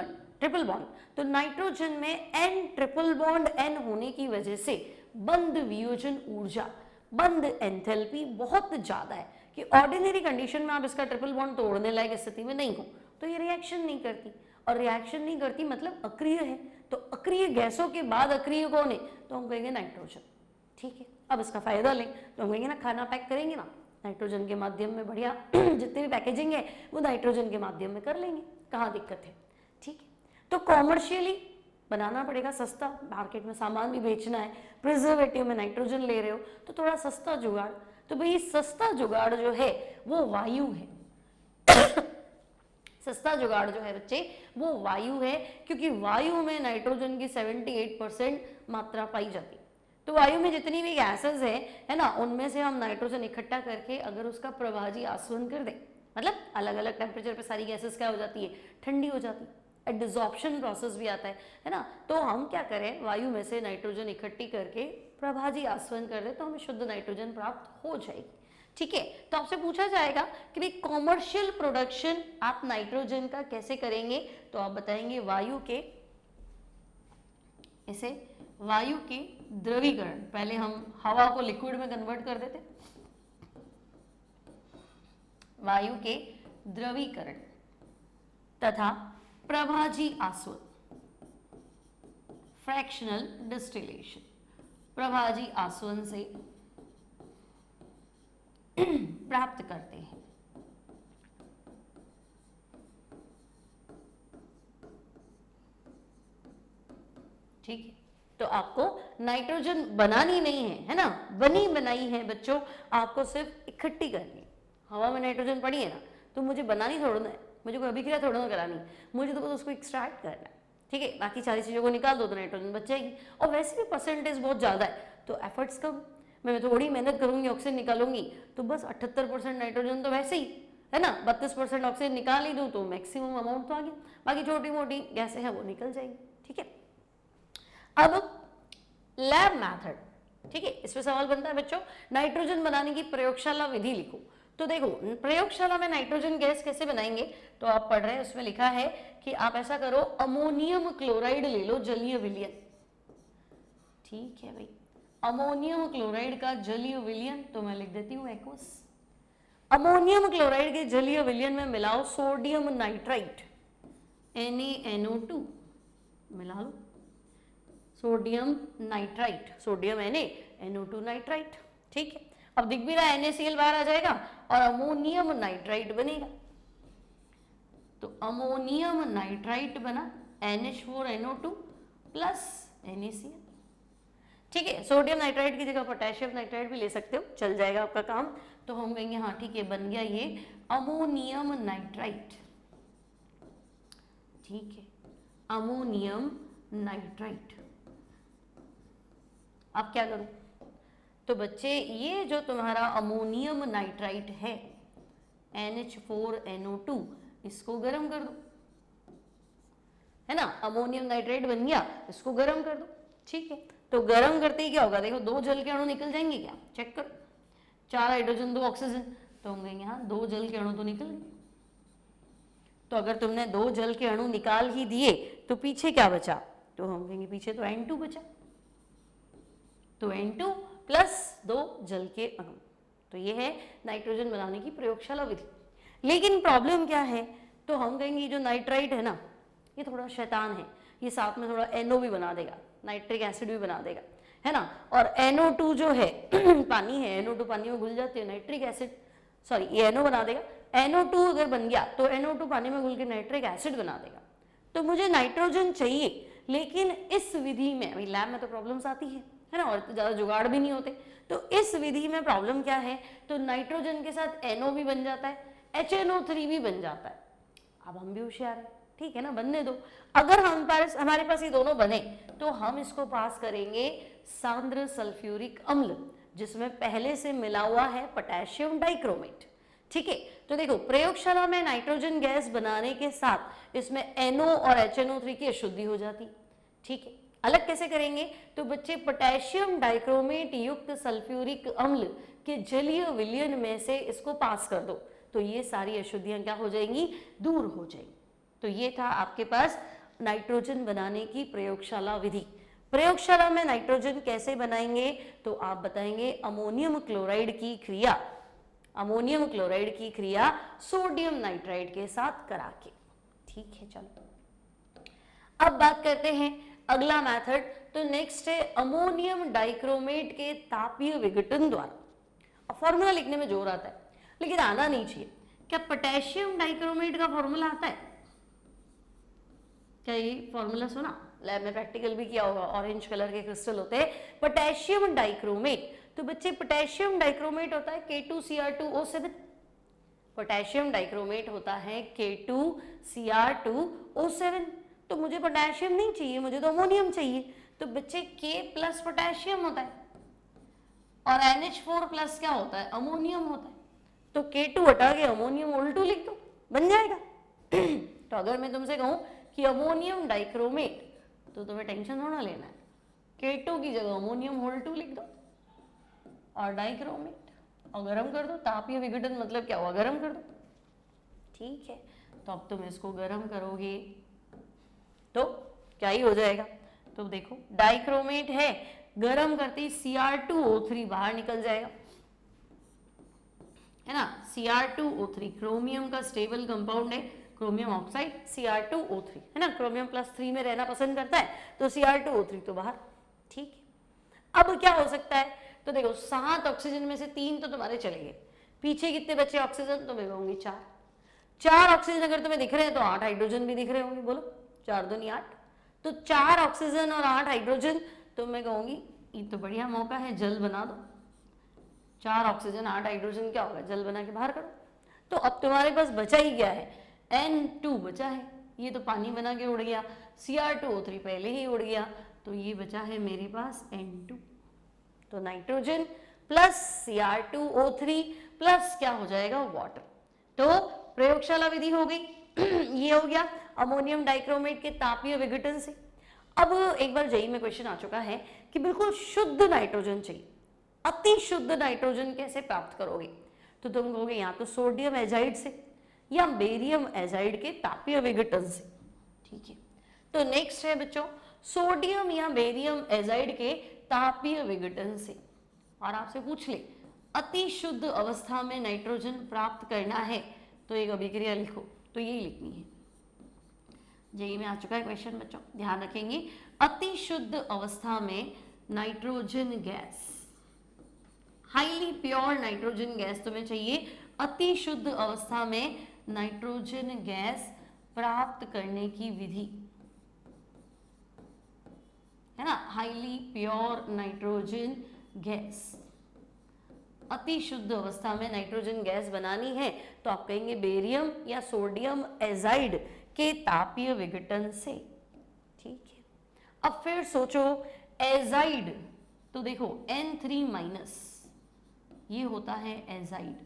बॉन्ड। तो नाइट्रोजन में N ट्रिपल बॉन्ड N होने की वजह से बंध वियोजन ऊर्जा, बंध एंथैल्पी बहुत ज्यादा है कि ऑर्डिनरी कंडीशन में आप इसका ट्रिपल बॉन्ड तोड़ने लायक स्थिति में नहीं हो तो ये रिएक्शन नहीं करती, और रिएक्शन नहीं करती मतलब अक्रिय है। तो अक्रिय गैसों के बाद अक्रिय कौन है, तो हम कहेंगे नाइट्रोजन। ठीक है, अब इसका फायदा लें तो हम कहेंगे ना, खाना पैक करेंगे ना नाइट्रोजन के माध्यम में, बढ़िया जितने भी पैकेजिंग है वो नाइट्रोजन के माध्यम में कर लेंगे, कहाँ दिक्कत है। ठीक है, तो कॉमर्शियली बनाना पड़ेगा सस्ता, मार्केट में सामान भी बेचना है, प्रिजर्वेटिव में नाइट्रोजन ले रहे हो तो थोड़ा सस्ता जुगाड़। तो भाई सस्ता जुगाड़ जो है वो वायु है सस्ता जुगाड़ जो है बच्चे वो वायु है, क्योंकि वायु में नाइट्रोजन की 78% मात्रा पाई जाती है। तो वायु में जितनी भी गैसेस है ना, उनमें से हम नाइट्रोजन इकट्ठा करके अगर उसका प्रभाजी आसवन कर दें, मतलब अलग अलग टेम्परेचर पे सारी गैसेस क्या हो जाती है, ठंडी हो जाती है, डिसॉर्प्शन प्रोसेस भी आता है ना। तो हम क्या करें, वायु में से नाइट्रोजन इकट्ठी करके प्रभाजी आसवन कर दे तो हमें शुद्ध नाइट्रोजन प्राप्त हो जाएगी। ठीक है, तो आपसे पूछा जाएगा कि भाई कॉमर्शियल प्रोडक्शन आप नाइट्रोजन का कैसे करेंगे, तो आप बताएंगे वायु के द्रवीकरण, पहले हम हवा को लिक्विड में कन्वर्ट कर देते, वायु के द्रवीकरण तथा प्रभाजी आसवन, फ्रैक्शनल डिस्टिलेशन, प्रभाजी आसवन से प्राप्त करते हैं। ठीक है, तो आपको नाइट्रोजन बनानी नहीं है ना, बनी बनाई है बच्चों, आपको सिर्फ इकट्ठी करनी है। हवा में नाइट्रोजन पड़ी है ना, तो मुझे बनानी थोड़ा है, मुझे कोई अभिक्रिया थोड़ा ना करानी, मुझे तो बस उसको एक्सट्रैक्ट करना है। ठीक है, बाकी सारी चीज़ों को निकाल दो तो नाइट्रोजन बच जाएगी, और वैसे भी परसेंटेज बहुत ज़्यादा है तो एफर्ट्स कम, मैं थोड़ी मेहनत करूंगी, ऑक्सीजन निकालूंगी तो बस 78% नाइट्रोजन तो वैसे ही है ना, 32% ऑक्सीजन निकाल ही दूँ तो मैक्सिमम अमाउंट तो आ गया, बाकी छोटी मोटी गैसें हैं वो निकल जाएंगी। ठीक है, अब लैब मेथड, ठीक है, इस पे सवाल बनता है बच्चों, नाइट्रोजन बनाने की प्रयोगशाला विधि लिखो। तो देखो प्रयोगशाला में नाइट्रोजन गैस कैसे बनाएंगे, तो आप पढ़ रहे हैं उसमें लिखा है कि आप ऐसा करो, अमोनियम क्लोराइड ले लो, जलीय विलयन। ठीक है भाई, अमोनियम क्लोराइड का जलीय विलयन, तो मैं लिख देती हूँ एक्वस। अमोनियम क्लोराइड के जलीय विलयन में मिलाओ सोडियम नाइट्राइट NaNO2, मिला लो sodium nitrite, sodium NaNO2 nitrite. ठीक है, अब दिख भी रहा है NaCl बाहर आ जाएगा और अमोनियम नाइट्राइट बनेगा। तो अमोनियम नाइट्राइट बना NH4NO2 प्लस NaCl। ठीक है, सोडियम नाइट्राइट की जगह पोटेशियम नाइट्राइट भी ले सकते हो, चल जाएगा आपका काम। तो हम कहेंगे हाँ ठीक है, बन गया ये अमोनियम नाइट्राइट। ठीक है, अमोनियम नाइट्राइट। अब क्या करूं, तो बच्चे ये जो तुम्हारा अमोनियम नाइट्राइट है NH4NO2, इसको गर्म कर दो, है ना, अमोनियम नाइट्राइट बन गया, इसको गर्म कर दो। ठीक है, तो गर्म करते ही क्या होगा, देखो 2 जल के अणु निकल जाएंगे क्या, चेक करो, 4 हाइड्रोजन 2 ऑक्सीजन, तो हम कहेंगे हाँ 2 जल के अणु तो निकल गए। तो अगर तुमने 2 जल के अणु निकाल ही दिए तो पीछे क्या बचा, तो हम कहेंगे पीछे तो N2 बचा, तो N2 प्लस 2 जल के अणु। तो ये है नाइट्रोजन बनाने की प्रयोगशाला विधि। लेकिन प्रॉब्लम क्या है, तो हम कहेंगे जो नाइट्राइट है ना, ये थोड़ा शैतान है, ये साथ में थोड़ा NO भी बना देगा, नाइट्रिक एसिड भी बना देगा, है ना। और NO2 जो है पानी है, NO2 पानी में घुल जाती है, नाइट्रिक एसिड, सॉरी ये NO बना देगा, NO2 अगर बन गया तो NO2 पानी में घुल के नाइट्रिक एसिड बना देगा। तो मुझे नाइट्रोजन चाहिए लेकिन इस विधि में अभी लैब में तो प्रॉब्लम्स आती है ना, और तो ज़्यादा जुगाड़ भी नहीं होते। तो इस विधि में प्रॉब्लम क्या है, तो नाइट्रोजन के साथ NO भी बन जाता है, HNO3 भी बन जाता है। अब हम भी होशियार हैं, ठीक है ना, बनने दो। अगर हमारे पास ये दोनों बने तो हम इसको पास करेंगे सांद्र सल्फ्यूरिक अम्ल, जिसमें पहले से मिला हुआ है पोटेशियम डाइक्रोमेट। ठीक है, तो देखो प्रयोगशाला में नाइट्रोजन गैस बनाने के साथ इसमें NO और HNO3 की अशुद्धि हो जाती। ठीक है, अलग कैसे करेंगे, तो बच्चे पोटेशियम डाइक्रोमेट युक्त सल्फ्यूरिक अम्ल के जलीय विलयन में से इसको पास कर दो, तो ये सारी अशुद्धियां क्या हो जाएंगी, दूर हो जाएंगी। तो ये था आपके पास नाइट्रोजन बनाने की प्रयोगशाला विधि। प्रयोगशाला में नाइट्रोजन कैसे बनाएंगे, तो आप बताएंगे अमोनियम क्लोराइड की क्रिया, अमोनियम क्लोराइड की क्रिया सोडियम नाइट्राइड के साथ करा के। ठीक है, चलो अब बात करते हैं अगला मेथड। तो नेक्स्ट है अमोनियम डाइक्रोमेट के तापीय विघटन द्वारा। फॉर्मूला लिखने में जोर आता है लेकिन आना नहीं चाहिए। क्या पोटेशियम डाइक्रोमेट का फॉर्मूला आता है? क्या ये फॉर्मूला सुना, लैब में प्रैक्टिकल भी किया होगा। ऑरेंज कलर के क्रिस्टल होते हैं पोटेशियम डाइक्रोमेट। तो बच्चे पोटेशियम डाइक्रोमेट होता है K2Cr2O7, पोटेशियम डाइक्रोमेट होता है K2Cr2O7। तो मुझे पोटेशियम नहीं चाहिए, मुझे तो अमोनियम चाहिए। तो बच्चे K प्लस पोटेशियम होता है और NH4 प्लस क्या होता है, अमोनियम होता है। तो K2 हटा के अमोनियम O2 लिख दो, बन जाएगा। तो अगर मैं तुमसे कहूं कि अमोनियम डाइक्रोमेट, तो तुम्हें टेंशन थोड़ा लेना है, K2 की जगह अमोनियम O2 लिख दो और डाइक्रोमेट और गर्म कर दो। तापीय विघटन मतलब क्या हुआ, गर्म कर दो। ठीक है, तो अब तुम इसको गर्म करोगे तो क्या ही हो जाएगा। तो देखो डाइक्रोमेट है, गर्म करते ही Cr2O3 बाहर निकल जाएगा, है ना। Cr2O3 क्रोमियम का स्टेबल कंपाउंड है, क्रोमियम ऑक्साइड Cr2O3, है ना, क्रोमियम +3 में रहना पसंद करता है, तो Cr2O3 तो बाहर। ठीक है, अब क्या हो सकता है, तो देखो 7 ऑक्सीजन में से 3 तो तुम्हारे चले गए, पीछे कितने बचे ऑक्सीजन, तो मैं कहूंगी 4 ऑक्सीजन अगर तुम्हें दिख रहे हैं तो 8 हाइड्रोजन भी दिख रहे होंगे, बोलो 4 दूनी 8, तो 4 ऑक्सीजन और 8 हाइड्रोजन। तो मैं कहूंगी ये तो बढ़िया मौका है, जल बना दो। 4 ऑक्सीजन 8 हाइड्रोजन क्या होगा, जल बना के बाहर करो। तो अब तुम्हारे पास बचा ही क्या है, N2 बचा है, ये तो पानी बना के उड़ गया, Cr2O3 पहले ही उड़ गया, तो ये बचा है मेरे पास N2। तो नाइट्रोजन प्लस Cr2O3 प्लस क्या हो जाएगा, वाटर। तो प्रयोगशाला विधि हो गई। ये हो गया अमोनियम डाइक्रोमेट के तापीय विघटन से। अब एक बार जेईई में क्वेश्चन आ चुका है कि बिल्कुल शुद्ध नाइट्रोजन चाहिए, अति शुद्ध नाइट्रोजन कैसे प्राप्त करोगे, तो तुम कहोगे या तो सोडियम एजाइड से या बेरियम एजाइड के तापीय विघटन से। ठीक है, तो नेक्स्ट है बच्चों सोडियम या बेरियम एजाइड के तापीय विघटन से। और आपसे पूछ ले अति शुद्ध अवस्था में नाइट्रोजन प्राप्त करना है तो एक अभिक्रिया लिखो, तो यही लिखनी है। जेईई में आ चुका है क्वेश्चन बच्चों, ध्यान रखेंगे। अति शुद्ध अवस्था में nitrogen gas, highly pure nitrogen gas तुम्हें चाहिए। अति शुद्ध अवस्था में नाइट्रोजन गैस प्राप्त करने की विधि, है ना, हाईली प्योर नाइट्रोजन गैस। अति शुद्ध अवस्था में नाइट्रोजन गैस बनानी है तो आप कहेंगे बेरियम या सोडियम एजाइड के तापीय विघटन से। ठीक है, अब फिर सोचो एजाइड, तो देखो N3- ये होता है एजाइड,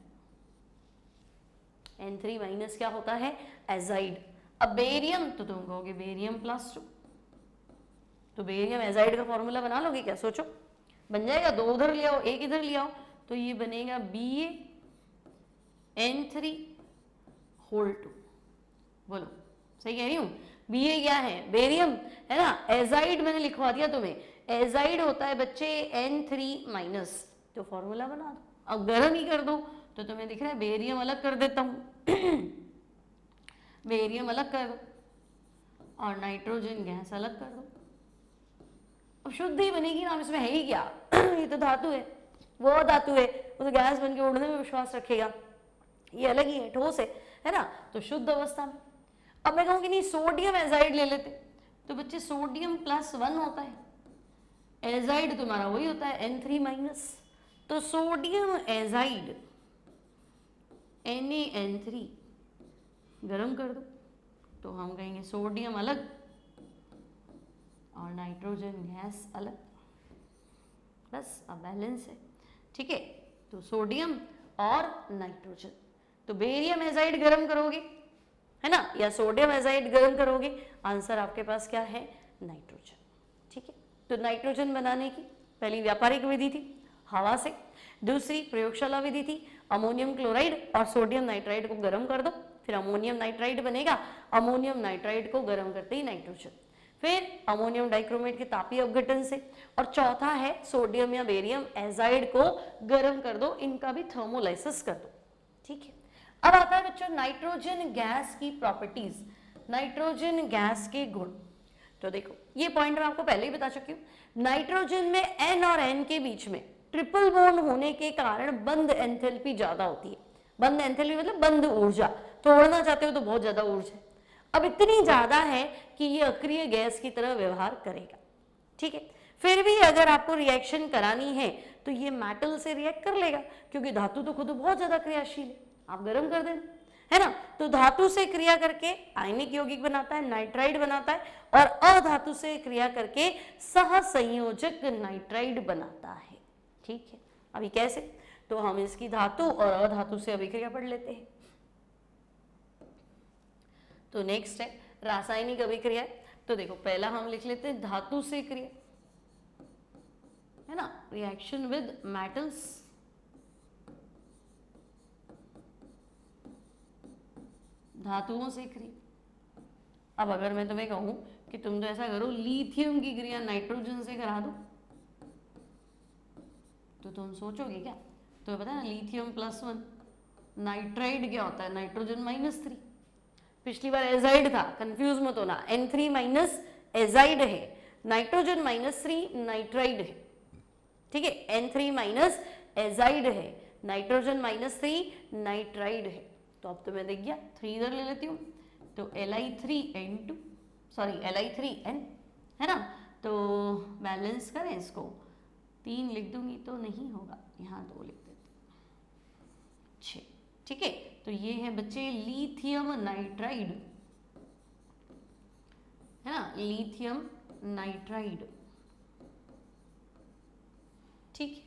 N3- क्या होता है, एजाइड। अब बेरियम, तो तुम कहोगे बेरियम +2, तो बेरियम एजाइड का फॉर्मूला बना लोगे क्या, सोचो बन जाएगा। 2 उधर ले आओ, 1 इधर ले आओ, तो ये बनेगा BaN3(2). बोलो सही कह रही हूँ, Ba क्या है, बेरियम, है ना। एजाइड मैंने लिखवा दिया तुम्हें, एजाइड होता है बच्चे N3-, तो फॉर्मूला बना दो। अब गर्म ही कर दो तो तुम्हें दिख रहा है बेरियम अलग कर देता हूँ, बेरियम अलग कर दो और नाइट्रोजन गैस अलग कर दो। अब शुद्ध ही बनेगी ना, इसमें है ही क्या, ये तो धातु है, वो धातु है, वो तो गैस बन के उड़ने में विश्वास रखेगा, ये अलग ही है, ठोस है ना। तो शुद्ध अवस्था में अब मैं कहूँगी नहीं सोडियम एजाइड ले लेते, तो बच्चे सोडियम +1 होता है, एजाइड तुम्हारा वही होता है N3-, तो सोडियम एजाइड NaN3 गरम कर दो तो हम कहेंगे सोडियम अलग और नाइट्रोजन गैस अलग, बस अब बैलेंस है। ठीक है, तो सोडियम और नाइट्रोजन, तो बेरियम एजाइड गरम करोगे है ना, या सोडियम एजाइड गरम करोगे, आंसर आपके पास क्या है, नाइट्रोजन। ठीक है, तो नाइट्रोजन बनाने की पहली व्यापारिक विधि थी हवा से, दूसरी प्रयोगशाला विधि थी अमोनियम क्लोराइड और सोडियम नाइट्राइड को गर्म कर दो, फिर अमोनियम नाइट्राइड बनेगा, अमोनियम नाइट्राइड को गर्म करते ही नाइट्रोजन, फिर अमोनियम डाइक्रोमेट के तापीय अपघटन से, और चौथा है सोडियम या बेरियम एजाइड को गर्म कर दो, इनका भी थर्मोलाइसिस कर दो। ठीक है, अब आता है बच्चों नाइट्रोजन गैस की प्रॉपर्टीज, नाइट्रोजन गैस के गुण। तो देखो ये पॉइंट मैं आपको पहले ही बता चुकी हूँ, नाइट्रोजन में N और N के बीच में ट्रिपल बॉन्ड होने के कारण बंद एंथैल्पी ज्यादा होती है, बंद एंथैल्पी मतलब बंद ऊर्जा, तोड़ना चाहते हो तो बहुत ज्यादा ऊर्जा, अब इतनी ज्यादा है कि ये अक्रिय गैस की तरह व्यवहार करेगा। ठीक है, फिर भी अगर आपको रिएक्शन करानी है तो ये मेटल से रिएक्ट कर लेगा, क्योंकि धातु तो खुद बहुत ज्यादा क्रियाशील है, आप गर्म कर देना है ना, तो धातु से क्रिया करके आयनिक यौगिक बनाता है, नाइट्राइड बनाता है, और अधातु से क्रिया करके सहसंयोजक नाइट्राइड बनाता है। ठीक है, अभी कैसे, तो हम इसकी धातु और अधातु से अभिक्रिया पढ़ लेते हैं। तो नेक्स्ट है रासायनिक अभिक्रिया, तो देखो पहला हम लिख लेते हैं धातु से क्रिया, है ना, रिएक्शन विद मेटल्स, धातुओं से क्रिया। अब अगर मैं तुम्हें कहूं कि तुम तो ऐसा करो लिथियम की क्रिया नाइट्रोजन से करा दो, तो तुम सोचोगे क्या, तो पता है ना लिथियम +1, नाइट्राइड क्या होता है, नाइट्रोजन -3, पिछली बार एजाइड था, कंफ्यूज मत होना, N3- एजाइड है, नाइट्रोजन -3 नाइट्राइड है। ठीक है, N3- एजाइड है, नाइट्रोजन -3 नाइट्राइड है, तो अब तो मैं देख गया 3 इधर ले लेती हूँ, तो Li3N2 सॉरी Li3N है ना, तो बैलेंस करें इसको, 3 लिख दूंगी तो नहीं होगा, यहाँ 2 लिख देते 6। ठीक है, तो ये है बच्चे लिथियम नाइट्राइड, है ना, लिथियम नाइट्राइड। ठीक है,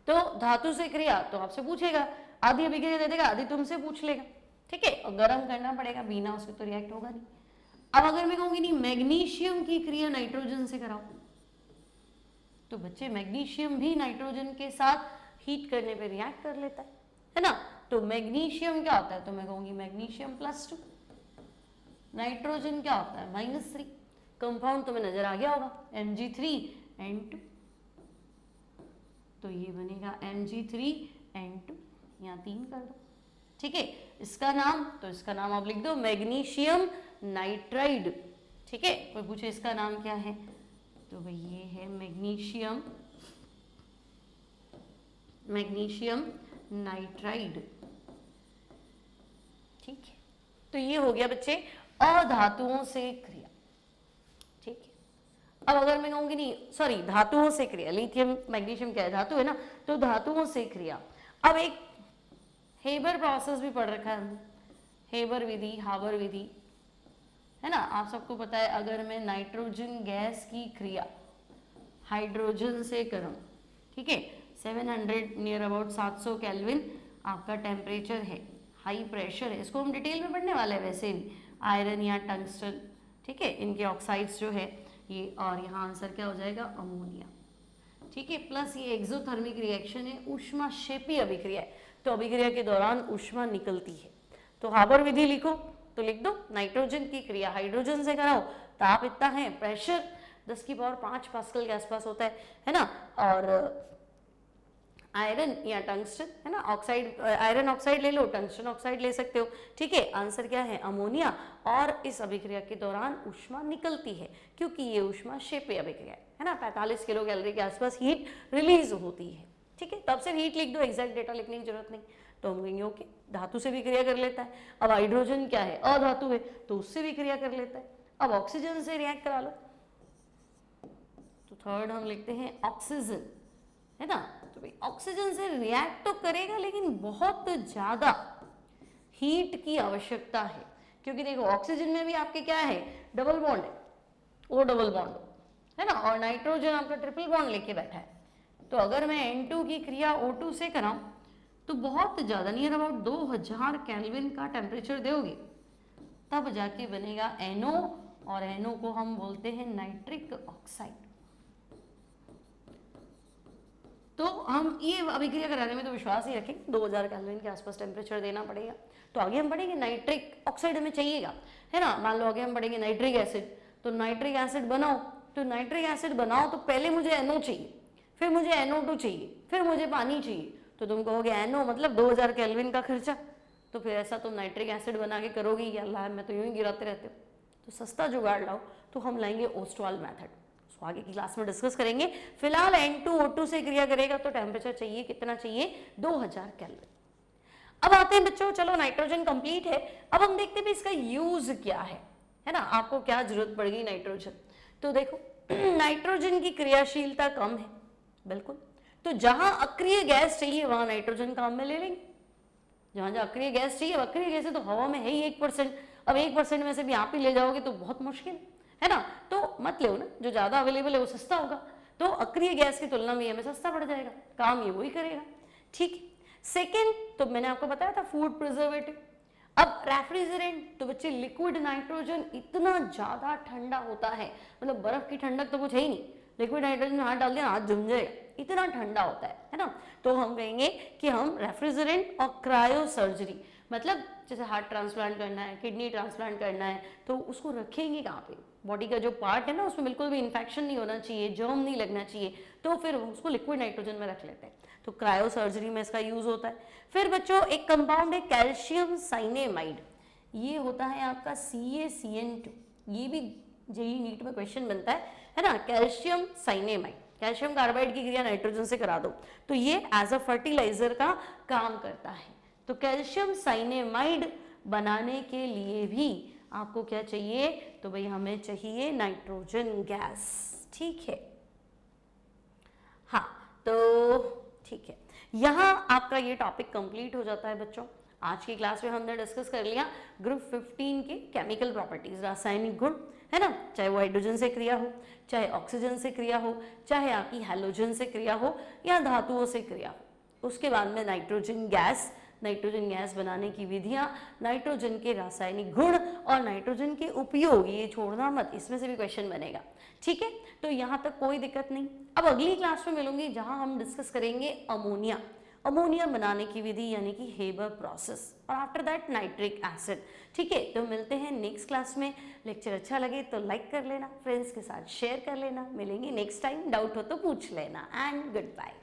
तो धातु से क्रिया तो आपसे पूछेगा, आधी अभिक्रिया दे देगा, आधी तुमसे पूछ लेगा। ठीक है, और गर्म करना पड़ेगा, बिना उसके तो रिएक्ट होगा नहीं। अब अगर मैं कहूंगी नहीं मैग्नीशियम की क्रिया नाइट्रोजन से कराओ, तो बच्चे मैग्नीशियम भी नाइट्रोजन के साथ हीट करने पे रिएक्ट कर लेता है ना, तो मैग्नीशियम क्या होता है, तो मैं कहूंगी मैग्नीशियम +2, नाइट्रोजन क्या होता है -3, कंपाउंड तुम्हें नजर आ गया होगा Mg3N2, तो ये बनेगा Mg3N2, यहाँ 3 कर दो। ठीक है, इसका नाम, तो इसका नाम आप लिख दो मैग्नीशियम नाइट्राइड। ठीक है, कोई पूछे इसका नाम क्या है, तो भाई ये है मैग्नीशियम नाइट्राइड। ठीक है, तो ये हो गया बच्चे अधातुओं से क्रिया। ठीक है, अब अगर मैं कहूंगी नहीं सॉरी धातुओं से क्रिया, लिथियम मैग्नीशियम क्या है, धातु है ना, तो धातुओं से क्रिया। अब एक हेबर प्रोसेस भी पढ़ रखा है हमने, हेबर विधि, हाबर विधि, है ना, आप सबको पता है, अगर मैं नाइट्रोजन गैस की क्रिया हाइड्रोजन से करूं, ठीक है, 700 नियर अबाउट 700 केल्विन आपका टेम्परेचर है, हाई प्रेशर है, इसको हम डिटेल में पढ़ने वाले हैं वैसे भी, आयरन या टंगस्टन, ठीक है, इनके ऑक्साइड्स जो है ये, और यहाँ आंसर क्या हो जाएगा अमोनिया। ठीक है, प्लस ये एक्सोथर्मिक रिएक्शन है, ऊष्माक्षेपी अभिक्रिया है, तो अभिक्रिया के दौरान ऊष्मा निकलती है। तो हाबर विधि लिखो तो लिख दो नाइट्रोजन की क्रिया हाइड्रोजन से कराओ, ताप इतना है, प्रेशर 10⁵ पास्कल के आसपास होता है ना, और आयरन या टंगस्टन, है ना, ऑक्साइड, आयरन ऑक्साइड ले लो, टंगस्टन ऑक्साइड ले सकते हो। ठीक है, आंसर क्या है अमोनिया, और इस अभिक्रिया के दौरान ऊष्मा निकलती है, क्योंकि ये ऊष्माक्षेपी अभिक्रिया है ना, 45 किलो कैलोरी के आसपास हीट रिलीज होती है। ठीक है, तब से हीट लिख दो, एग्जैक्ट डेटा लिखने की जरूरत नहीं। तो हम कहेंगे ओके, धातु से भी क्रिया कर लेता है। अब हाइड्रोजन क्या है, अधातु है, तो उससे भी क्रिया कर लेता है। अब ऑक्सीजन से रिएक्ट करा लो, तो थर्ड हम लिखते हैं ऑक्सीजन, है ना। तो भाई ऑक्सीजन से रिएक्ट तो करेगा लेकिन बहुत ज्यादा हीट की आवश्यकता है, क्योंकि देखो ऑक्सीजन में भी आपके क्या है, डबल बॉन्ड है, ओ डबल बॉन्ड है ना, और नाइट्रोजन आपका ट्रिपल बॉन्ड लेके बैठा है। तो अगर मैं N2 की क्रिया O2 से कराऊं तो बहुत ज़्यादा नियर अबाउट 2000 केल्विन का टेम्परेचर दोगे, तब जाके बनेगा NO, और NO को हम बोलते हैं नाइट्रिक ऑक्साइड। तो हम ये अभिक्रिया कराने में तो विश्वास ही रखें, 2000 केल्विन के आसपास टेम्परेचर देना पड़ेगा। तो आगे हम पढ़ेंगे नाइट्रिक ऑक्साइड हमें चाहिएगा, है ना। मान लो आगे हम पढ़ेंगे नाइट्रिक एसिड, तो नाइट्रिक एसिड बनाओ, तो नाइट्रिक एसिड बनाओ तो पहले मुझे NO चाहिए, फिर मुझे NO2 चाहिए, फिर मुझे पानी चाहिए। तो तुम कहोगे NO मतलब 2000 केल्विन का खर्चा, तो फिर ऐसा तुम नाइट्रिक एसिड बना के करोगे कि अल्लाह मैं तो यूं ही गिराते रहते हो। तो सस्ता जुगाड़ लाओ, तो हम लाएंगे ओस्टवाल मेथड, उसको आगे की क्लास में डिस्कस करेंगे। फिलहाल N2O2 से क्रिया करेगा तो टेम्परेचर चाहिए, कितना चाहिए, 2000 केल्विन। अब आते हैं बच्चों, चलो नाइट्रोजन कंप्लीट है, अब हम देखते हैं इसका यूज क्या है ना, आपको क्या जरूरत पड़ेगी नाइट्रोजन। तो देखो नाइट्रोजन की क्रियाशीलता कम है, बिल्कुल, तो जहां अक्रिय गैस चाहिए वहां नाइट्रोजन काम में ले लेंगे। जहां जहां अक्रिय गैस चाहिए, अक्रिय गैस है तो हवा में है ही 1%, अब 1% में से भी आप ही ले जाओगे तो बहुत मुश्किल है ना, तो मत लो ना, जो ज्यादा अवेलेबल है वो सस्ता होगा, तो अक्रिय गैस की तुलना में हमें सस्ता पड़ जाएगा, काम ये वही करेगा, ठीक है। सेकेंड, तो मैंने आपको बताया था फूड प्रिजर्वेटिव। अब रेफ्रिजरेंट, तो बच्चे लिक्विड नाइट्रोजन इतना ज्यादा ठंडा होता है, मतलब बर्फ की ठंडक तो कुछ है ही नहीं, लिक्विड नाइट्रोजन में हाथ डाल दिया हाथ जम जाएगा, इतना ठंडा होता है ना। तो हम कहेंगे कि हम रेफ्रिजरेंट और क्रायो सर्जरी, मतलब जैसे हार्ट ट्रांसप्लांट करना है, किडनी ट्रांसप्लांट करना है, तो उसको रखेंगे कहाँ पे, बॉडी का जो पार्ट है ना उसमें बिल्कुल भी इन्फेक्शन नहीं होना चाहिए, जर्म नहीं लगना चाहिए, तो फिर उसको लिक्विड नाइट्रोजन में रख लेते हैं, तो क्रायो सर्जरी में इसका यूज होता है। फिर बच्चों एक कंपाउंड है कैल्शियम साइनेमाइड, ये होता है आपका CaCN2, ये भी जेईई नीट में क्वेश्चन बनता है ना, कैल्शियम साइनेमाइड, कैल्शियम कार्बाइड की क्रिया नाइट्रोजन से करा दो तो ये एज अ फर्टिलाइजर का काम करता है। तो कैल्शियम साइनेमाइड बनाने के लिए भी आपको क्या चाहिए, तो भाई हमें चाहिए नाइट्रोजन गैस, ठीक है। हाँ, तो ठीक है, यहाँ आपका ये टॉपिक कंप्लीट हो जाता है बच्चों। आज की क्लास में हमने डिस्कस कर लिया ग्रुप 15 के केमिकल प्रॉपर्टीज, रासायनिक गुण, है ना, चाहे वो हाइड्रोजन से क्रिया हो, चाहे ऑक्सीजन से क्रिया हो, चाहे आपकी हैलोजन से क्रिया हो या धातुओं से क्रिया हो। उसके बाद में नाइट्रोजन गैस बनाने की विधियां, नाइट्रोजन के रासायनिक गुण और नाइट्रोजन के उपयोग, ये छोड़ना मत, इसमें से भी क्वेश्चन बनेगा, ठीक है। तो यहाँ तक कोई दिक्कत नहीं। अब अगली क्लास में मिलूंगी जहां हम डिस्कस करेंगे अमोनिया बनाने की विधि यानी कि हेबर प्रोसेस, और आफ्टर दैट नाइट्रिक एसिड, ठीक है। तो मिलते हैं नेक्स्ट क्लास में। लेक्चर अच्छा लगे तो लाइक कर लेना, फ्रेंड्स के साथ शेयर कर लेना, मिलेंगे नेक्स्ट टाइम, डाउट हो तो पूछ लेना, एंड गुड बाय।